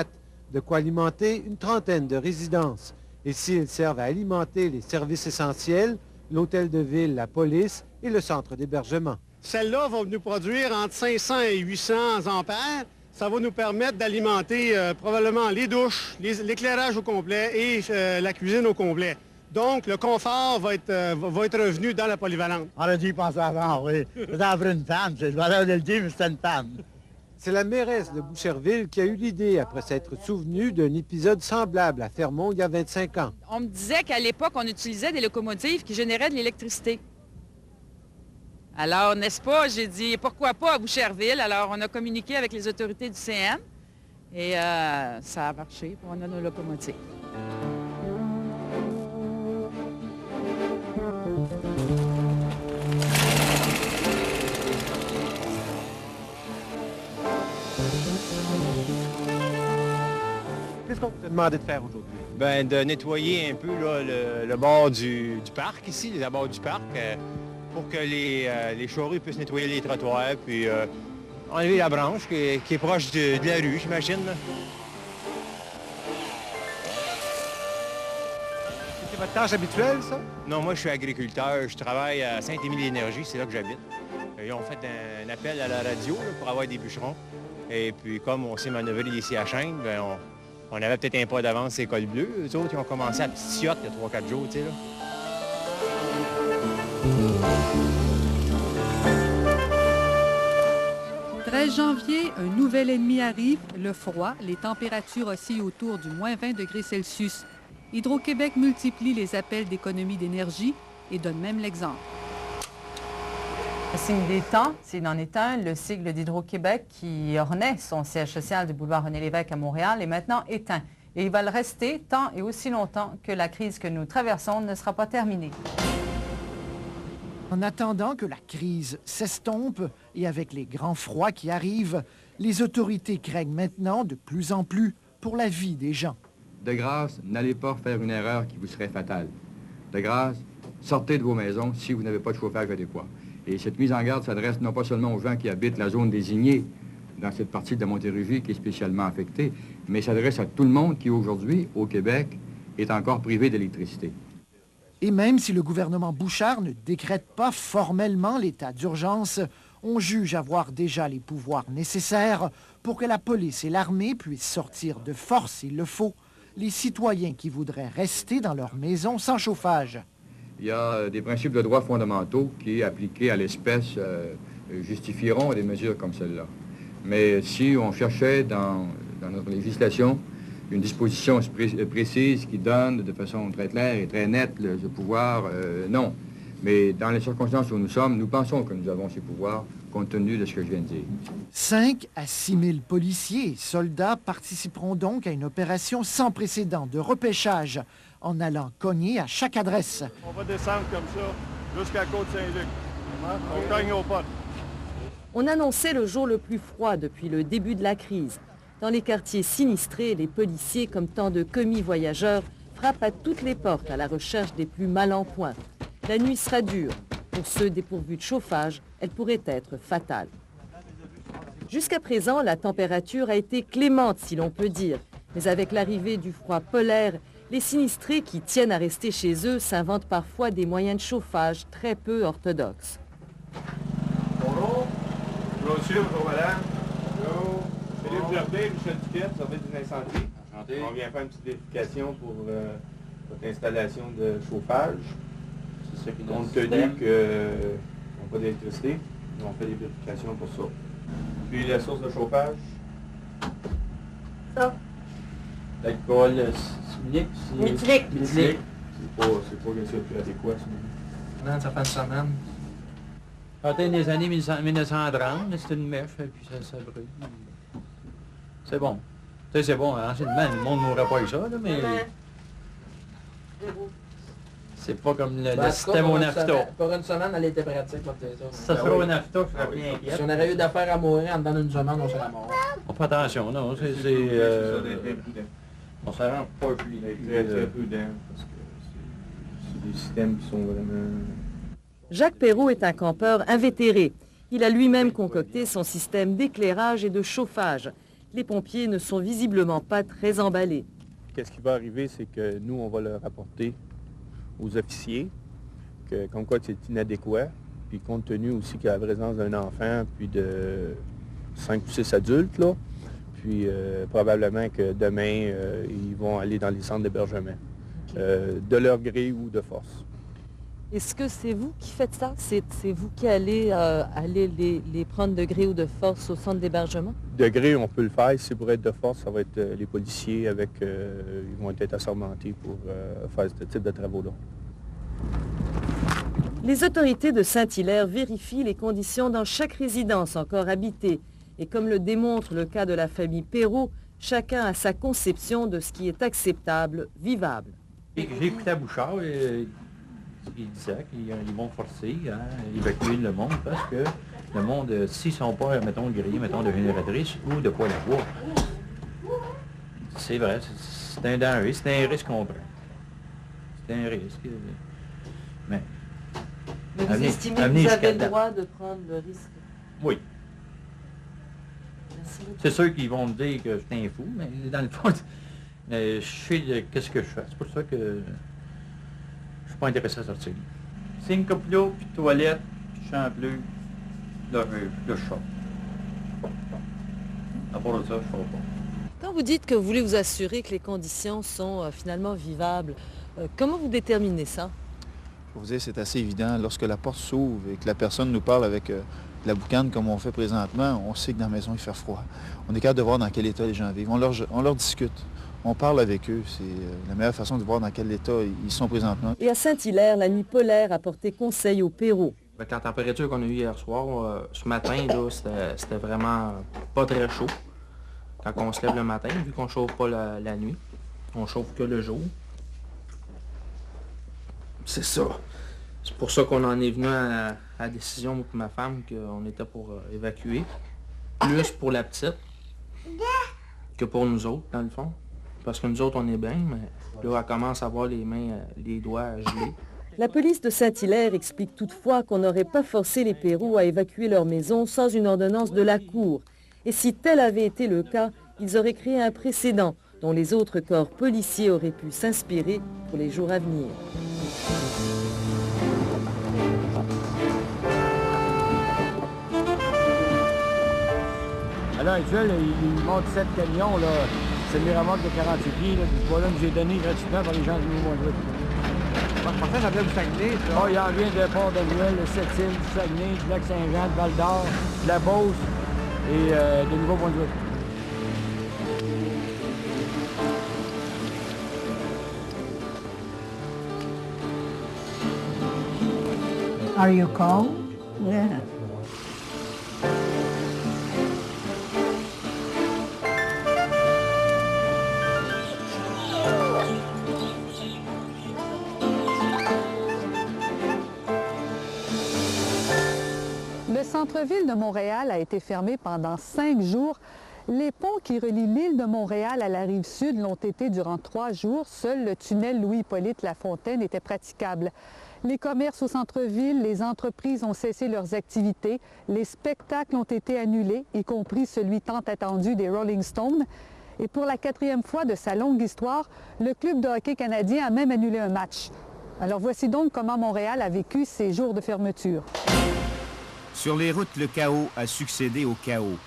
de quoi alimenter une trentaine de résidences. Ici, elles servent à alimenter les services essentiels, l'hôtel de ville, la police et le centre d'hébergement. Celles-là vont nous produire entre 500 et 800 ampères. Ça va nous permettre d'alimenter probablement les douches, l'éclairage au complet et la cuisine au complet. Donc, le confort va être revenu dans la polyvalente. On a dû y penser avant, oui. C'était après une femme, c'est le valeur de le dire, mais c'était une femme. C'est la mairesse de Boucherville qui a eu l'idée après s'être souvenue d'un épisode semblable à Fermont il y a 25 ans. On me disait qu'à l'époque, on utilisait des locomotives qui généraient de l'électricité. Alors, n'est-ce pas, j'ai dit, pourquoi pas à Boucherville? Alors, on a communiqué avec les autorités du CN et ça a marché. On a nos locomotives. Qu'est-ce qu'on vous a demandé de faire aujourd'hui? Ben, de nettoyer un peu là, le bord du parc ici, les abords du parc, pour que les charrues puissent nettoyer les trottoirs, puis enlever la branche qui est proche de la rue, j'imagine. C'est votre tâche habituelle, ça? Non, moi, je suis agriculteur. Je travaille à Saint-Émile-Énergie, c'est là que j'habite. Ils ont fait un appel à la radio là, pour avoir des bûcherons. Et puis, comme on s'est manœuvré ici à Chêne, ben, on avait peut-être un pas d'avance ces cols bleus. Eux autres, ils ont commencé à petite yacht il y a 3-4 jours, tu sais, là. Le 13 janvier, un nouvel ennemi arrive, le froid. Les températures oscillent autour du moins 20 degrés Celsius. Hydro-Québec multiplie les appels d'économie d'énergie et donne même l'exemple. Le signe des temps, s'il en est un, le sigle d'Hydro-Québec qui ornait son siège social du boulevard René-Lévesque à Montréal est maintenant éteint. Et il va le rester tant et aussi longtemps que la crise que nous traversons ne sera pas terminée. En attendant que la crise s'estompe et avec les grands froids qui arrivent, les autorités craignent maintenant de plus en plus pour la vie des gens. De grâce, n'allez pas faire une erreur qui vous serait fatale. De grâce, sortez de vos maisons si vous n'avez pas de chauffage adéquat. Et cette mise en garde s'adresse non pas seulement aux gens qui habitent la zone désignée dans cette partie de la Montérégie qui est spécialement affectée, mais s'adresse à tout le monde qui aujourd'hui, au Québec, est encore privé d'électricité. Et même si le gouvernement Bouchard ne décrète pas formellement l'état d'urgence, on juge avoir déjà les pouvoirs nécessaires pour que la police et l'armée puissent sortir de force, s'il le faut, les citoyens qui voudraient rester dans leur maison sans chauffage. Il y a des principes de droits fondamentaux qui, appliqués à l'espèce, justifieront des mesures comme celle-là. Mais si on cherchait dans notre législation une disposition précise qui donne de façon très claire et très nette ce pouvoir, non. Mais dans les circonstances où nous sommes, nous pensons que nous avons ces pouvoirs compte tenu de ce que je viens de dire. 5 à 6 000 policiers et soldats participeront donc à une opération sans précédent de repêchage en allant cogner à chaque adresse. On va descendre comme ça jusqu'à Côte-Saint-Luc. On cogne aux portes. On annonçait le jour le plus froid depuis le début de la crise. Dans les quartiers sinistrés, les policiers, comme tant de commis voyageurs, frappent à toutes les portes à la recherche des plus mal en point. La nuit sera dure. Pour ceux dépourvus de chauffage, elle pourrait être fatale. Jusqu'à présent, la température a été clémente, si l'on peut dire. Mais avec l'arrivée du froid polaire, les sinistrés qui tiennent à rester chez eux s'inventent parfois des moyens de chauffage très peu orthodoxes. Bonjour. Bonjour, monsieur, bonjour, madame. Bonjour. Philippe Jardin, Michel Duquette, service d'une incendie. Enchanté. On vient faire une petite vérification pour votre installation de chauffage. C'est ça qui compte tenu qu'ils n'ont pas d'électricité, on fait des vérifications pour ça. Puis la source de chauffage. Ça. L'alcool similique. Méthylique. C'est pas quelque chose de plus adéquat, ça. Non, ça fait une semaine. C'était des années 1930, mais c'était une mèche, et puis ça brûle. C'est bon. Tu sais, c'est bon, anciennement, le monde n'aurait pas eu ça, là, mais... C'est pas comme le système au NAFTA. Pour une semaine, elle était pratique, pour ça serait au NAFTA, je serais bien inquiète. Si on aurait eu d'affaires à mourir en dedans d'une semaine, on serait mort. On fait attention, non, c'est... On s'en rend pas plus. Très prudent, parce que c'est des systèmes qui sont vraiment... Jacques Perrault est un campeur invétéré. Il a lui-même concocté son système d'éclairage et de chauffage. Les pompiers ne sont visiblement pas très emballés. Qu'est-ce qui va arriver, c'est que nous, on va le rapporter aux officiers, comme quoi c'est inadéquat, puis compte tenu aussi qu'il y a la présence d'un enfant, puis de 5 ou 6 adultes, là, puis probablement que demain, ils vont aller dans les centres d'hébergement, de leur gré ou de force. Est-ce que c'est vous qui faites ça? C'est vous qui allez les prendre de gré ou de force au centre d'hébergement? De gré, on peut le faire. Si c'est pour être de force, ça va être les policiers avec... ils vont être assermentés pour faire ce type de travaux-là. Les autorités de Saint-Hilaire vérifient les conditions dans chaque résidence encore habitée. Et comme le démontre le cas de la famille Perrault, chacun a sa conception de ce qui est acceptable, vivable. J'ai écouté à Bouchard et il disait qu'ils vont forcer à évacuer le monde parce que le monde, s'ils ne sont pas, mettons, grillés, mettons, de génératrices ou de poêle à bois, c'est vrai, c'est un danger, c'est un risque qu'on prend. C'est un risque. Mais vous estimez que vous avez le droit de prendre le risque? Oui. C'est sûr qu'ils vont me dire que je suis un fou, mais dans le fond, je sais qu'est-ce que je fais. C'est pour ça que je suis pas intéressé à sortir. C'est une coupe d'eau, puis toilette, puis champ bleu, là, je sors. À part de ça, je ne sors pas. Quand vous dites que vous voulez vous assurer que les conditions sont finalement vivables, comment vous déterminez ça? Je vais vous dire, c'est assez évident. Lorsque la porte s'ouvre et que la personne nous parle avec la boucane comme on fait présentement, on sait que dans la maison, il fait froid. On est capable de voir dans quel état les gens vivent. On leur discute. On parle avec eux. C'est la meilleure façon de voir dans quel état ils sont présentement. Et à Saint-Hilaire, la nuit polaire a porté conseil aux Perrault. Avec la température qu'on a eue hier soir, ce matin, c'était vraiment pas très chaud. Quand on se lève le matin, vu qu'on ne chauffe pas la nuit, on chauffe que le jour. C'est ça. C'est pour ça qu'on en est venu à la décision, avec ma femme, qu'on était pour évacuer. Plus pour la petite que pour nous autres, dans le fond. Parce que nous autres, on est bien, mais là, elle commence à avoir les mains, les doigts gelés. La police de Saint-Hilaire explique toutefois qu'on n'aurait pas forcé les Pérous à évacuer leur maison sans une ordonnance de la Cour. Et si tel avait été le cas, ils auraient créé un précédent dont les autres corps policiers auraient pu s'inspirer pour les jours à venir. À l'heure actuelle, il monte 7 camions, là. C'est le remorque de 48 pieds, là, du poids-là que j'ai donné gratuitement par les gens du Nouveau-Brunswick. Je pensais que ça venait du Saguenay, ça. Oh, il en vient de Port-de-Noël, de Sept-Îles, du Saguenay, du Lac-Saint-Jean, de Val-d'Or, de la Beauce et de Nouveau-Brunswick. Are you cold? Yeah. Le centre-ville de Montréal a été fermé pendant 5 jours. Les ponts qui relient l'île de Montréal à la rive sud l'ont été durant 3 jours. Seul le tunnel Louis-Hippolyte Lafontaine était praticable. Les commerces au centre-ville, les entreprises ont cessé leurs activités. Les spectacles ont été annulés, y compris celui tant attendu des Rolling Stones. Et pour la 4e fois de sa longue histoire, le club de hockey canadien a même annulé un match. Alors voici donc comment Montréal a vécu ces jours de fermeture. Sur les routes, le chaos a succédé au chaos.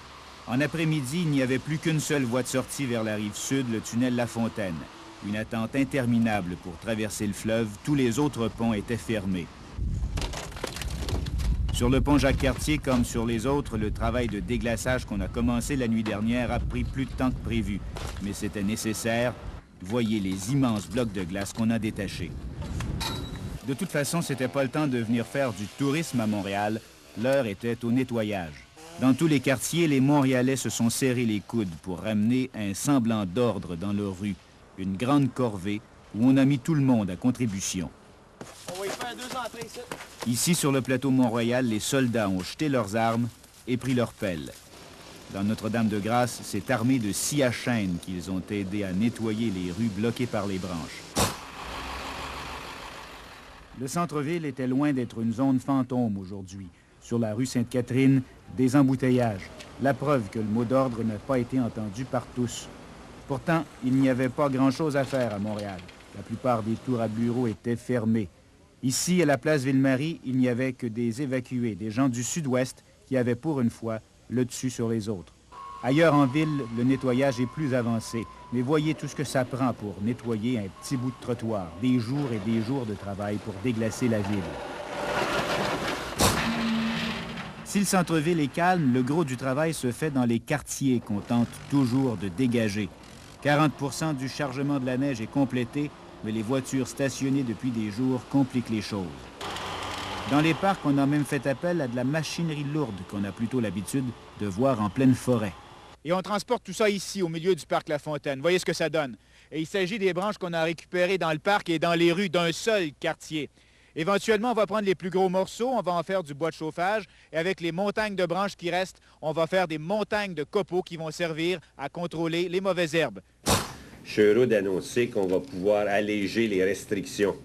En après-midi, il n'y avait plus qu'une seule voie de sortie vers la rive sud, le tunnel Lafontaine. Une attente interminable pour traverser le fleuve, tous les autres ponts étaient fermés. Sur le pont Jacques-Cartier, comme sur les autres, le travail de déglaçage qu'on a commencé la nuit dernière a pris plus de temps que prévu. Mais c'était nécessaire. Voyez les immenses blocs de glace qu'on a détachés. De toute façon, c'était pas le temps de venir faire du tourisme à Montréal. L'heure était au nettoyage. Dans tous les quartiers, les Montréalais se sont serrés les coudes pour ramener un semblant d'ordre dans leurs rues. Une grande corvée où on a mis tout le monde à contribution. On va y faire 2 entrées ici. Ici, sur le plateau Mont-Royal, les soldats ont jeté leurs armes et pris leurs pelles. Dans Notre-Dame-de-Grâce, c'est armé de scie à chaîne qu'ils ont aidé à nettoyer les rues bloquées par les branches. Le centre-ville était loin d'être une zone fantôme aujourd'hui. Sur la rue Sainte-Catherine, des embouteillages. La preuve que le mot d'ordre n'a pas été entendu par tous. Pourtant, il n'y avait pas grand-chose à faire à Montréal. La plupart des tours à bureaux étaient fermées. Ici, à la place Ville-Marie, il n'y avait que des évacués, des gens du sud-ouest qui avaient pour une fois le dessus sur les autres. Ailleurs en ville, le nettoyage est plus avancé. Mais voyez tout ce que ça prend pour nettoyer un petit bout de trottoir. Des jours et des jours de travail pour déglacer la ville. Si le centre-ville est calme, le gros du travail se fait dans les quartiers qu'on tente toujours de dégager. 40% du chargement de la neige est complété, mais les voitures stationnées depuis des jours compliquent les choses. Dans les parcs, on a même fait appel à de la machinerie lourde qu'on a plutôt l'habitude de voir en pleine forêt. Et on transporte tout ça ici, au milieu du parc Lafontaine. Voyez ce que ça donne. Et il s'agit des branches qu'on a récupérées dans le parc et dans les rues d'un seul quartier. Éventuellement, on va prendre les plus gros morceaux, on va en faire du bois de chauffage, et avec les montagnes de branches qui restent, on va faire des montagnes de copeaux qui vont servir à contrôler les mauvaises herbes. Je suis heureux d'annoncer qu'on va pouvoir alléger les restrictions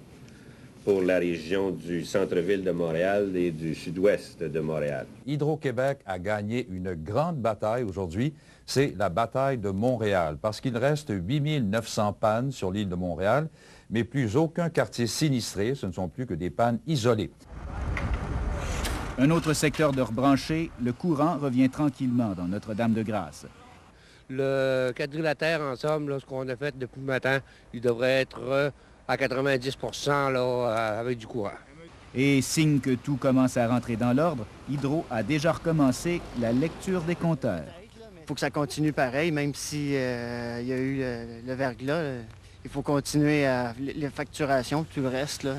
pour la région du centre-ville de Montréal et du sud-ouest de Montréal. Hydro-Québec a gagné une grande bataille aujourd'hui, c'est la bataille de Montréal, parce qu'il reste 8900 pannes sur l'île de Montréal, mais plus aucun quartier sinistré, ce ne sont plus que des pannes isolées. Un autre secteur de rebranché, le courant revient tranquillement dans Notre-Dame-de-Grâce. Le quadrilatère, en somme, là, ce qu'on a fait depuis le matin, il devrait être à 90% là, avec du courant. Et signe que tout commence à rentrer dans l'ordre, Hydro a déjà recommencé la lecture des compteurs. Il faut que ça continue pareil, même s'il y a eu le verglas. Il faut continuer à les facturations, tout le reste. Là.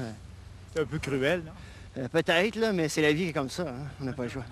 C'est un peu cruel, non? Peut-être, là, mais c'est la vie qui est comme ça. Hein? On n'a pas le choix.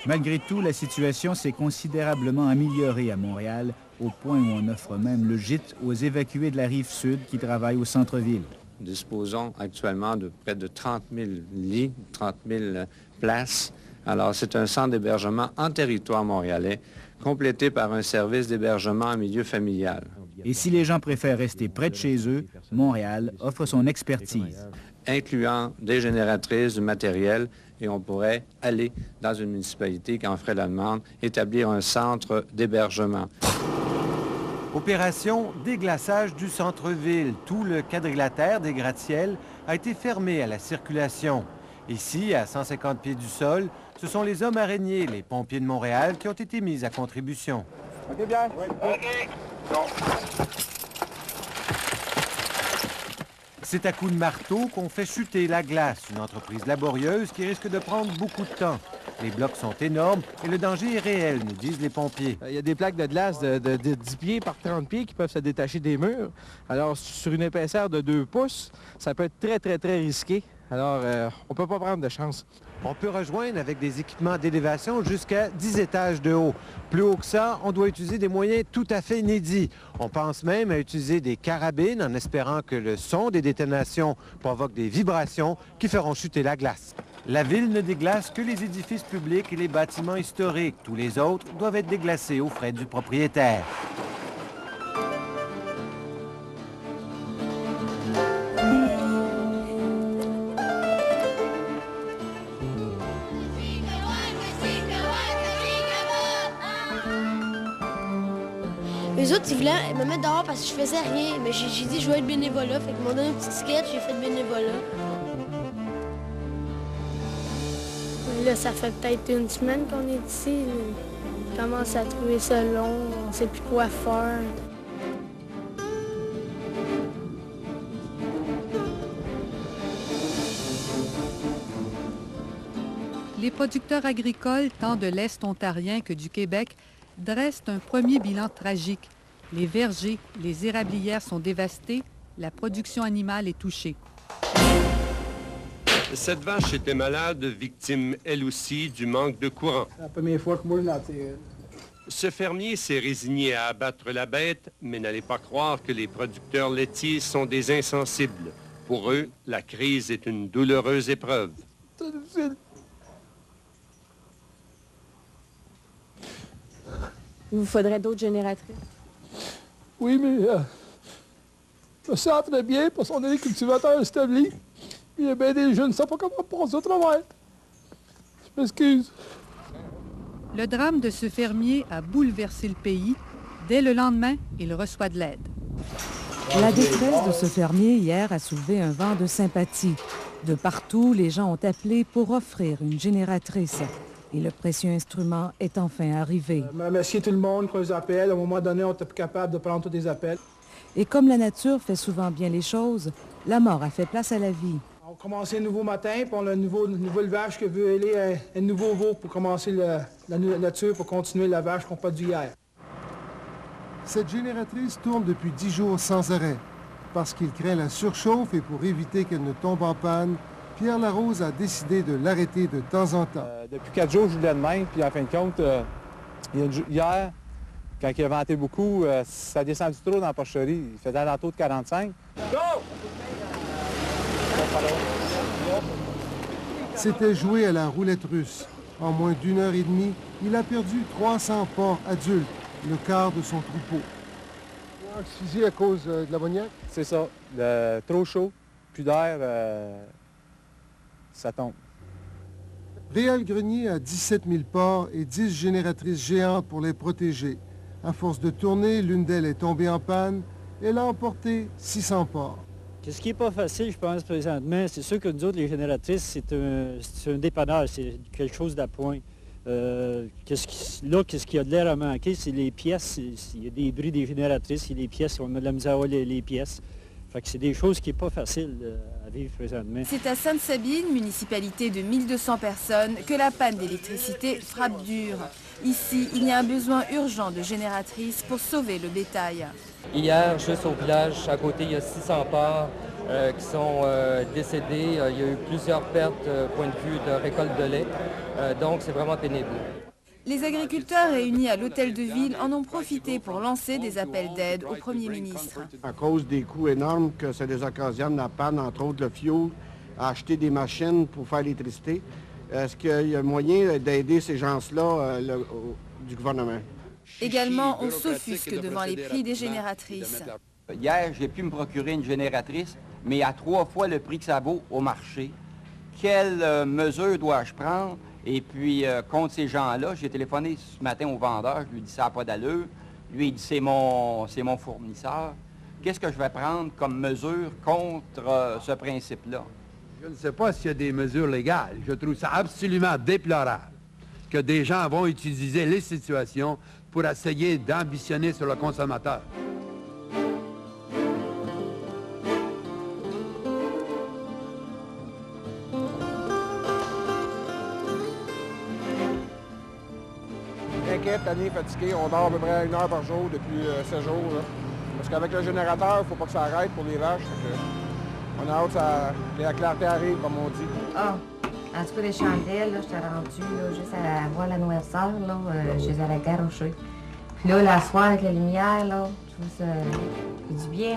Malgré tout, la situation s'est considérablement améliorée à Montréal, au point où on offre même le gîte aux évacués de la rive sud qui travaillent au centre-ville. disposons actuellement de près de 30 000 lits, 30 000 places. Alors, c'est un centre d'hébergement en territoire montréalais, complété par un service d'hébergement en milieu familial. Et si les gens préfèrent rester près de chez eux, Montréal offre son expertise. Incluant des génératrices, du matériel, et on pourrait aller dans une municipalité qui en ferait la demande, établir un centre d'hébergement. Opération déglaçage du centre-ville. Tout le quadrilatère des gratte-ciels a été fermé à la circulation. Ici, à 150 pieds du sol, ce sont les hommes araignées, les pompiers de Montréal, qui ont été mis à contribution. OK, bien. Oui. OK. Non. C'est à coups de marteau qu'on fait chuter la glace, une entreprise laborieuse qui risque de prendre beaucoup de temps. Les blocs sont énormes et le danger est réel, nous disent les pompiers. Il y a des plaques de glace de 10 pieds par 30 pieds qui peuvent se détacher des murs. Alors, sur une épaisseur de 2 pouces, ça peut être très, très, très risqué. Alors, on ne peut pas prendre de chance. On peut rejoindre avec des équipements d'élévation jusqu'à 10 étages de haut. Plus haut que ça, on doit utiliser des moyens tout à fait inédits. On pense même à utiliser des carabines en espérant que le son des détonations provoque des vibrations qui feront chuter la glace. La ville ne déglace que les édifices publics et les bâtiments historiques. Tous les autres doivent être déglacés aux frais du propriétaire. Les autres, ils voulaient me mettre dehors parce que je faisais rien. Mais j'ai dit je veux être bénévolat. Fait qu'ils m'ont donné une petite sketch, j'ai fait de bénévolat. Là, ça fait peut-être une semaine qu'on est ici. On commence à trouver ça long. On ne sait plus quoi faire. Les producteurs agricoles, tant de l'Est ontarien que du Québec, dressent un premier bilan tragique. Les vergers, les érablières sont dévastés, la production animale est touchée. Cette vache était malade, victime elle aussi du manque de courant. C'est la première fois que moi je l'ai. Ce fermier s'est résigné à abattre la bête, mais n'allez pas croire que les producteurs laitiers sont des insensibles. Pour eux, la crise est une douloureuse épreuve. C'est difficile. Il vous faudrait d'autres génératrices? Oui, mais je sens très bien parce qu'on est des cultivateurs établis. Il y a bien des jeunes qui ne savent pas comment passer au travail. Je m'excuse. Le drame de ce fermier a bouleversé le pays. Dès le lendemain, il reçoit de l'aide. La détresse de ce fermier hier a soulevé un vent de sympathie. De partout, les gens ont appelé pour offrir une génératrice. Et le précieux instrument est enfin arrivé. Merci tout le monde pour les appels. À un moment donné, on était plus capable de prendre tous les appels. Et comme la nature fait souvent bien les choses, la mort a fait place à la vie. On a commencé un nouveau matin, puis on a un nouveau élevage qui veut aller un nouveau veau pour commencer la nature, pour continuer l'élevage qu'on n'a pas dû hier. Cette génératrice tourne depuis 10 jours sans arrêt. Parce qu'il craint la surchauffe et pour éviter qu'elle ne tombe en panne, Pierre Larose a décidé de l'arrêter de temps en temps. Depuis 4 jours, je voulais de même, puis en fin de compte, hier, quand il a venté beaucoup, ça a descendu trop dans la porcherie. Il faisait alentour de 45. C'était joué à la roulette russe. En moins d'1 heure et demie, il a perdu 300 porcs adultes, le quart de son troupeau. Asphyxié à cause de l'ammoniac? C'est ça. Trop chaud, plus d'air, ça tombe. Réal Grenier a 17 000 porcs et 10 génératrices géantes pour les protéger. À force de tourner, l'une d'elles est tombée en panne. Elle a emporté 600 porcs. Ce qui n'est pas facile, je pense, présentement, c'est sûr que nous autres, les génératrices, c'est un dépanneur, c'est quelque chose d'appoint. Qu'est-ce qu'il y a de l'air à manquer, c'est les pièces. Il y a des bruits des génératrices, il y a les pièces, on a de la misère à avoir les pièces. Fait que c'est des choses qui n'est pas facile à vivre présentement. C'est à Sainte-Sabine, municipalité de 1200 personnes, que la panne d'électricité frappe dur. Ici, il y a un besoin urgent de génératrices pour sauver le bétail. Hier, juste au village, à côté, il y a 600 porcs qui sont décédés. Il y a eu plusieurs pertes point de vue de récolte de lait. Donc, c'est vraiment pénible. Les agriculteurs réunis à l'hôtel de ville en ont profité pour lancer des appels d'aide au Premier ministre. À cause des coûts énormes que ça les occasionne la panne, entre autres le fioul, à acheter des machines pour faire l'électricité, est-ce qu'il y a moyen d'aider ces gens-là du gouvernement? Également, on s'offusque devant les prix des génératrices. Hier, j'ai pu me procurer une génératrice, mais à 3 fois le prix que ça vaut au marché. Quelles mesures dois-je prendre? Et puis, contre ces gens-là, j'ai téléphoné ce matin au vendeur, je lui ai dit ça n'a pas d'allure. Lui, il dit c'est mon fournisseur. Qu'est-ce que je vais prendre comme mesure contre ce principe-là? Je ne sais pas s'il y a des mesures légales. Je trouve ça absolument déplorable que des gens vont utiliser les situations pour essayer d'ambitionner sur le consommateur. Inquiète, tanné, fatigué. On dort à peu près 1 heure par jour depuis 7 jours. Là. Parce qu'avec le générateur, il ne faut pas que ça arrête pour les vaches. On a hâte que la clarté arrive, comme on dit. Ah, en tout cas, les chandelles, j'étais rendue juste à voir la noirceur, je les avais garochées. Puis là, la soirée avec la lumière, là, je trouve ça fait du bien.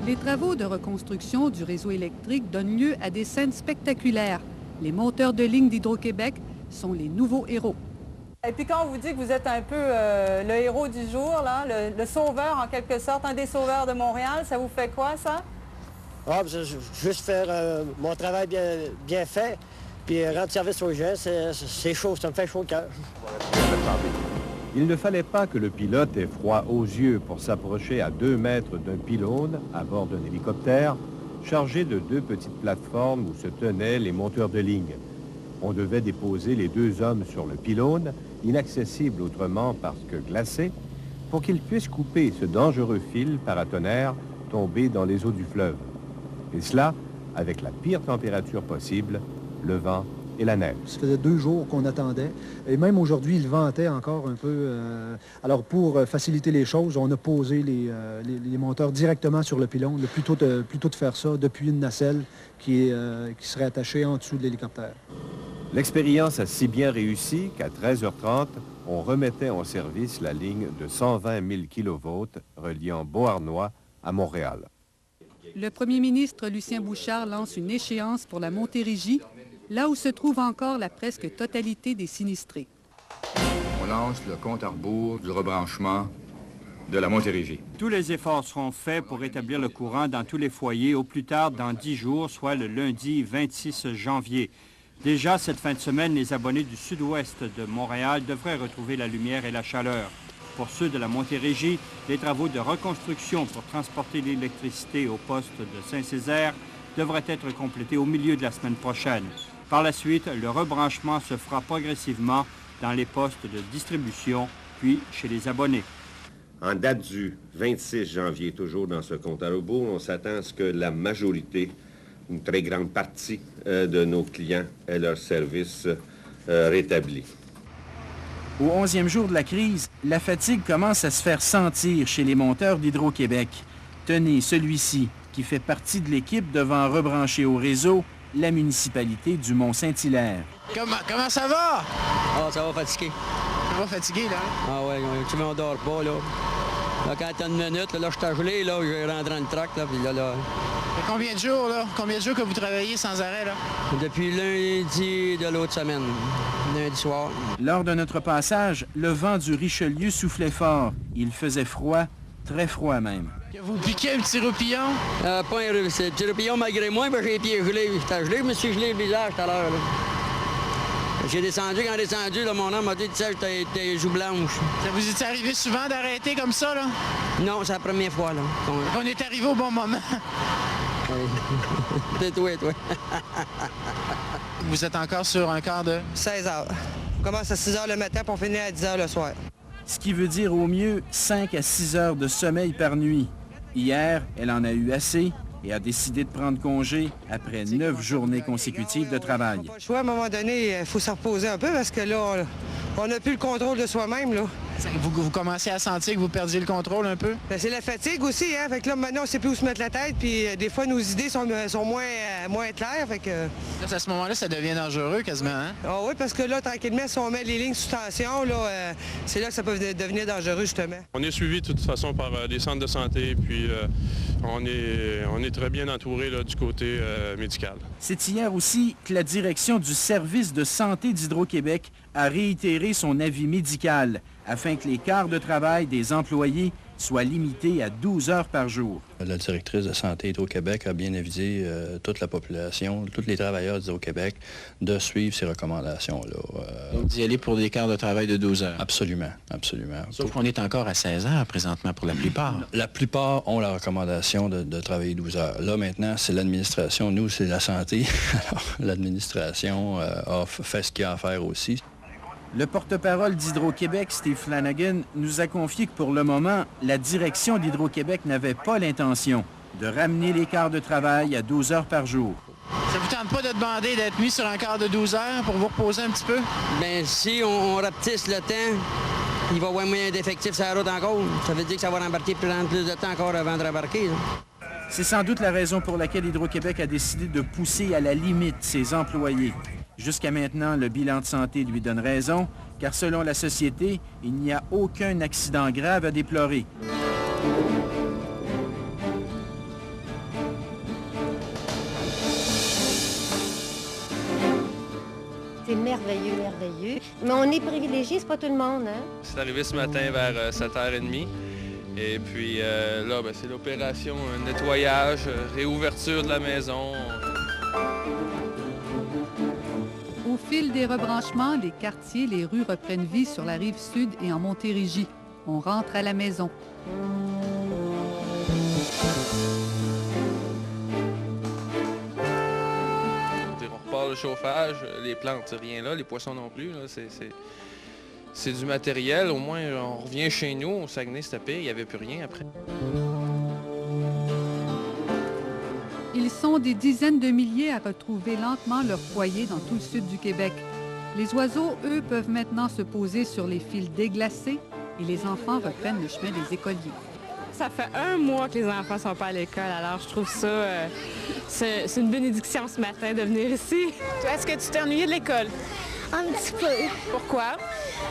Les travaux de reconstruction du réseau électrique donnent lieu à des scènes spectaculaires. Les monteurs de ligne d'Hydro-Québec sont les nouveaux héros. Et puis quand on vous dit que vous êtes un peu le héros du jour, là, le sauveur en quelque sorte, un des sauveurs de Montréal, ça vous fait quoi, ça? Ah, juste faire mon travail bien fait, puis rendre service aux gens, c'est chaud, ça me fait chaud au cœur. Il ne fallait pas que le pilote ait froid aux yeux pour s'approcher à 2 mètres d'un pylône à bord d'un hélicoptère chargé de 2 petites plateformes où se tenaient les monteurs de ligne. On devait déposer les 2 hommes sur le pylône, inaccessible autrement parce que glacé, pour qu'ils puissent couper ce dangereux fil paratonnerre tombé dans les eaux du fleuve. Et cela avec la pire température possible, le vent et la neige. Ça faisait 2 jours qu'on attendait. Et même aujourd'hui, il ventait encore un peu. Alors, pour faciliter les choses, on a posé les monteurs directement sur le pylône, plutôt de faire ça depuis une nacelle qui serait attachée en dessous de l'hélicoptère. L'expérience a si bien réussi qu'à 13h30, on remettait en service la ligne de 120 000 kV reliant Beauharnois à Montréal. Le premier ministre Lucien Bouchard lance une échéance pour la Montérégie, là où se trouve encore la presque totalité des sinistrés. On lance le compte à rebours du rebranchement de la Montérégie. Tous les efforts seront faits pour rétablir le courant dans tous les foyers au plus tard dans 10 jours, soit le lundi 26 janvier. Déjà, cette fin de semaine, les abonnés du sud-ouest de Montréal devraient retrouver la lumière et la chaleur. Pour ceux de la Montérégie, les travaux de reconstruction pour transporter l'électricité au poste de Saint-Césaire devraient être complétés au milieu de la semaine prochaine. Par la suite, le rebranchement se fera progressivement dans les postes de distribution, puis chez les abonnés. En date du 26 janvier, toujours dans ce compte à rebours, on s'attend à ce que la majorité, une très grande partie de nos clients aient leur service rétabli. Au 11e jour de la crise, la fatigue commence à se faire sentir chez les monteurs d'Hydro-Québec. Tenez celui-ci, qui fait partie de l'équipe devant rebrancher au réseau la municipalité du Mont-Saint-Hilaire. Comment ça va? Ah, ça va fatiguer. Ça va fatiguer, là? Ah ouais, tu m'endors pas, là. Là, quand t'as 1 minute, là, je suis gelé, là, je rentre dans le track, là, puis là... Et combien de jours, là? Combien de jours que vous travaillez sans arrêt, là? Depuis lundi de l'autre semaine, lundi soir. Lors de notre passage, le vent du Richelieu soufflait fort. Il faisait froid, très froid même. Vous piquez un petit roupillon? Pas un petit roupillon malgré moi, mais j'ai les pieds gelés. J'étais gelé, je me suis gelé le visage tout à l'heure. J'ai descendu, quand descendu, là, mon homme m'a dit, tu sais, t'as les joues blanches. Ça vous est arrivé souvent d'arrêter comme ça, là? Non, c'est la première fois, là. On est arrivé au bon moment. C'est toi. Vous êtes encore sur un quart de... 16 heures. On commence à 6 heures le matin pour finir à 10 heures le soir. Ce qui veut dire au mieux 5 à 6 heures de sommeil par nuit. Hier, elle en a eu assez et a décidé de prendre congé après 9 journées consécutives de travail. Pas le choix, à un moment donné, il faut se reposer un peu parce que là, on n'a plus le contrôle de soi-même, là. Vous commencez à sentir que vous perdiez le contrôle un peu? Ben, c'est la fatigue aussi, hein? Fait que là, maintenant, on ne sait plus où se mettre la tête, puis des fois, nos idées sont moins claires, fait que... Là, à ce moment-là, ça devient dangereux quasiment, hein? Ah oui, parce que là, tranquillement, si on met les lignes sous tension, là, c'est là que ça peut devenir dangereux, justement. On est suivi de toute façon par des centres de santé, puis on est très bien entouré là, du côté médical. C'est hier aussi que la direction du service de santé d'Hydro-Québec a réitéré son avis médical afin que les quarts de travail des employés soient limités à 12 heures par jour. La directrice de santé Hydro-Québec a bien avisé toute la population, tous les travailleurs d'Hydro-Québec de suivre ces recommandations-là. Donc d'y aller pour des quarts de travail de 12 heures? Absolument, absolument. Sauf qu'on est encore à 16 heures présentement pour la plupart. La plupart ont la recommandation de travailler 12 heures. Là, maintenant, c'est l'administration. Nous, c'est la santé. Alors, l'administration a fait ce qu'il y a à faire aussi. Le porte-parole d'Hydro-Québec, Steve Flanagan, nous a confié que pour le moment, la direction d'Hydro-Québec n'avait pas l'intention de ramener les quarts de travail à 12 heures par jour. Ça vous tente pas de demander d'être mis sur un quart de 12 heures pour vous reposer un petit peu? Bien, si on rapetisse le temps, il va y avoir moyen d'effectifs sur la route encore. Ça veut dire que ça va rembarquer plus de temps encore avant de rembarquer. Là. C'est sans doute la raison pour laquelle Hydro-Québec a décidé de pousser à la limite ses employés. Jusqu'à maintenant, le bilan de santé lui donne raison, car selon la société, il n'y a aucun accident grave à déplorer. C'est merveilleux, merveilleux. Mais on est privilégiés, c'est pas tout le monde, hein? C'est arrivé ce matin vers 7h30. Et puis là, ben, c'est l'opération nettoyage, réouverture de la maison. Au fil des rebranchements, les quartiers, les rues reprennent vie sur la rive sud et en Montérégie. On rentre à la maison. On repart le chauffage, les plantes, rien là, les poissons non plus. Là, c'est du matériel. Au moins, on revient chez nous, au Saguenay, c'était pire, il n'y avait plus rien après. Ils sont des dizaines de milliers à retrouver lentement leur foyer dans tout le sud du Québec. Les oiseaux, eux, peuvent maintenant se poser sur les fils déglacés et les enfants reprennent le chemin des écoliers. Ça fait 1 mois que les enfants ne sont pas à l'école, alors je trouve ça, c'est une bénédiction ce matin de venir ici. Est-ce que tu t'es ennuyé de l'école? Un petit peu. Pourquoi?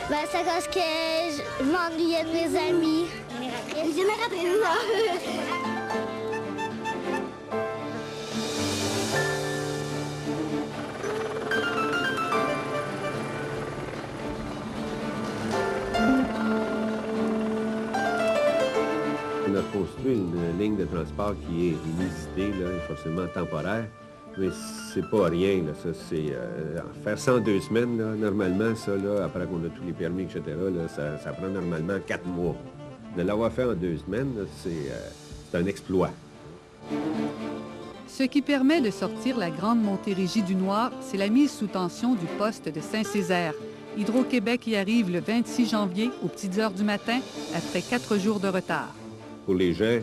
Ben, c'est parce que je m'ennuyais de mes amis. On a construit une ligne de transport qui est inusitée, là, forcément temporaire, mais c'est pas rien. Là, ça, c'est, faire ça en 2 semaines, là, normalement, ça, là, après qu'on a tous les permis, etc., là, ça prend normalement 4 mois. De l'avoir fait en 2 semaines, là, c'est un exploit. Ce qui permet de sortir la Grande Montérégie du Noir, c'est la mise sous tension du poste de Saint-Césaire. Hydro-Québec y arrive le 26 janvier aux petites heures du matin, après 4 jours de retard. Pour les gens,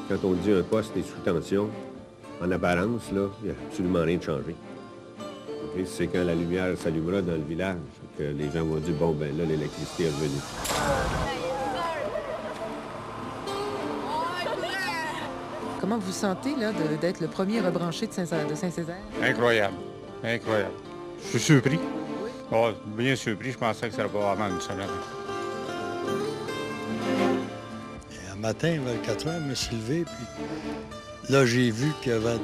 quand on dit un poste est sous tension, en apparence, là, il n'y a absolument rien de changé. Okay? C'est quand la lumière s'allumera dans le village que les gens vont dire, bon, ben là, l'électricité est revenue. Comment vous sentez là, d'être le premier rebranché de Saint-Césaire? Incroyable, incroyable. Je suis surpris. Oh, bien surpris, je pensais que ça n'allait pas avant une semaine. Un matin, vers 4 heures, je me suis levé, puis là, j'ai vu qu'il y avait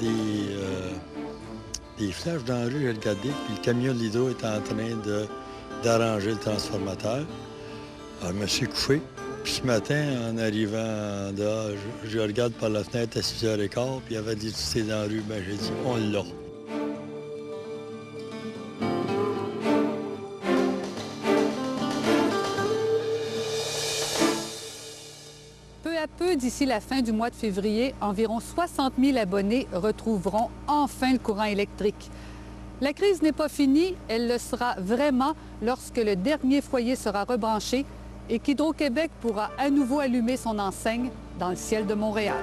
des flashs dans la rue, j'ai regardé, puis le camion de l'hydro était en train d'arranger le transformateur. Alors, je me suis couché. Puis ce matin, en arrivant dehors, je regarde par la fenêtre à 6h15, puis il y avait des l'électricité dans la rue. Bien, j'ai dit, on l'a. Peu à peu, d'ici la fin du mois de février, environ 60 000 abonnés retrouveront enfin le courant électrique. La crise n'est pas finie, elle le sera vraiment lorsque le dernier foyer sera rebranché et qu'Hydro-Québec pourra à nouveau allumer son enseigne dans le ciel de Montréal.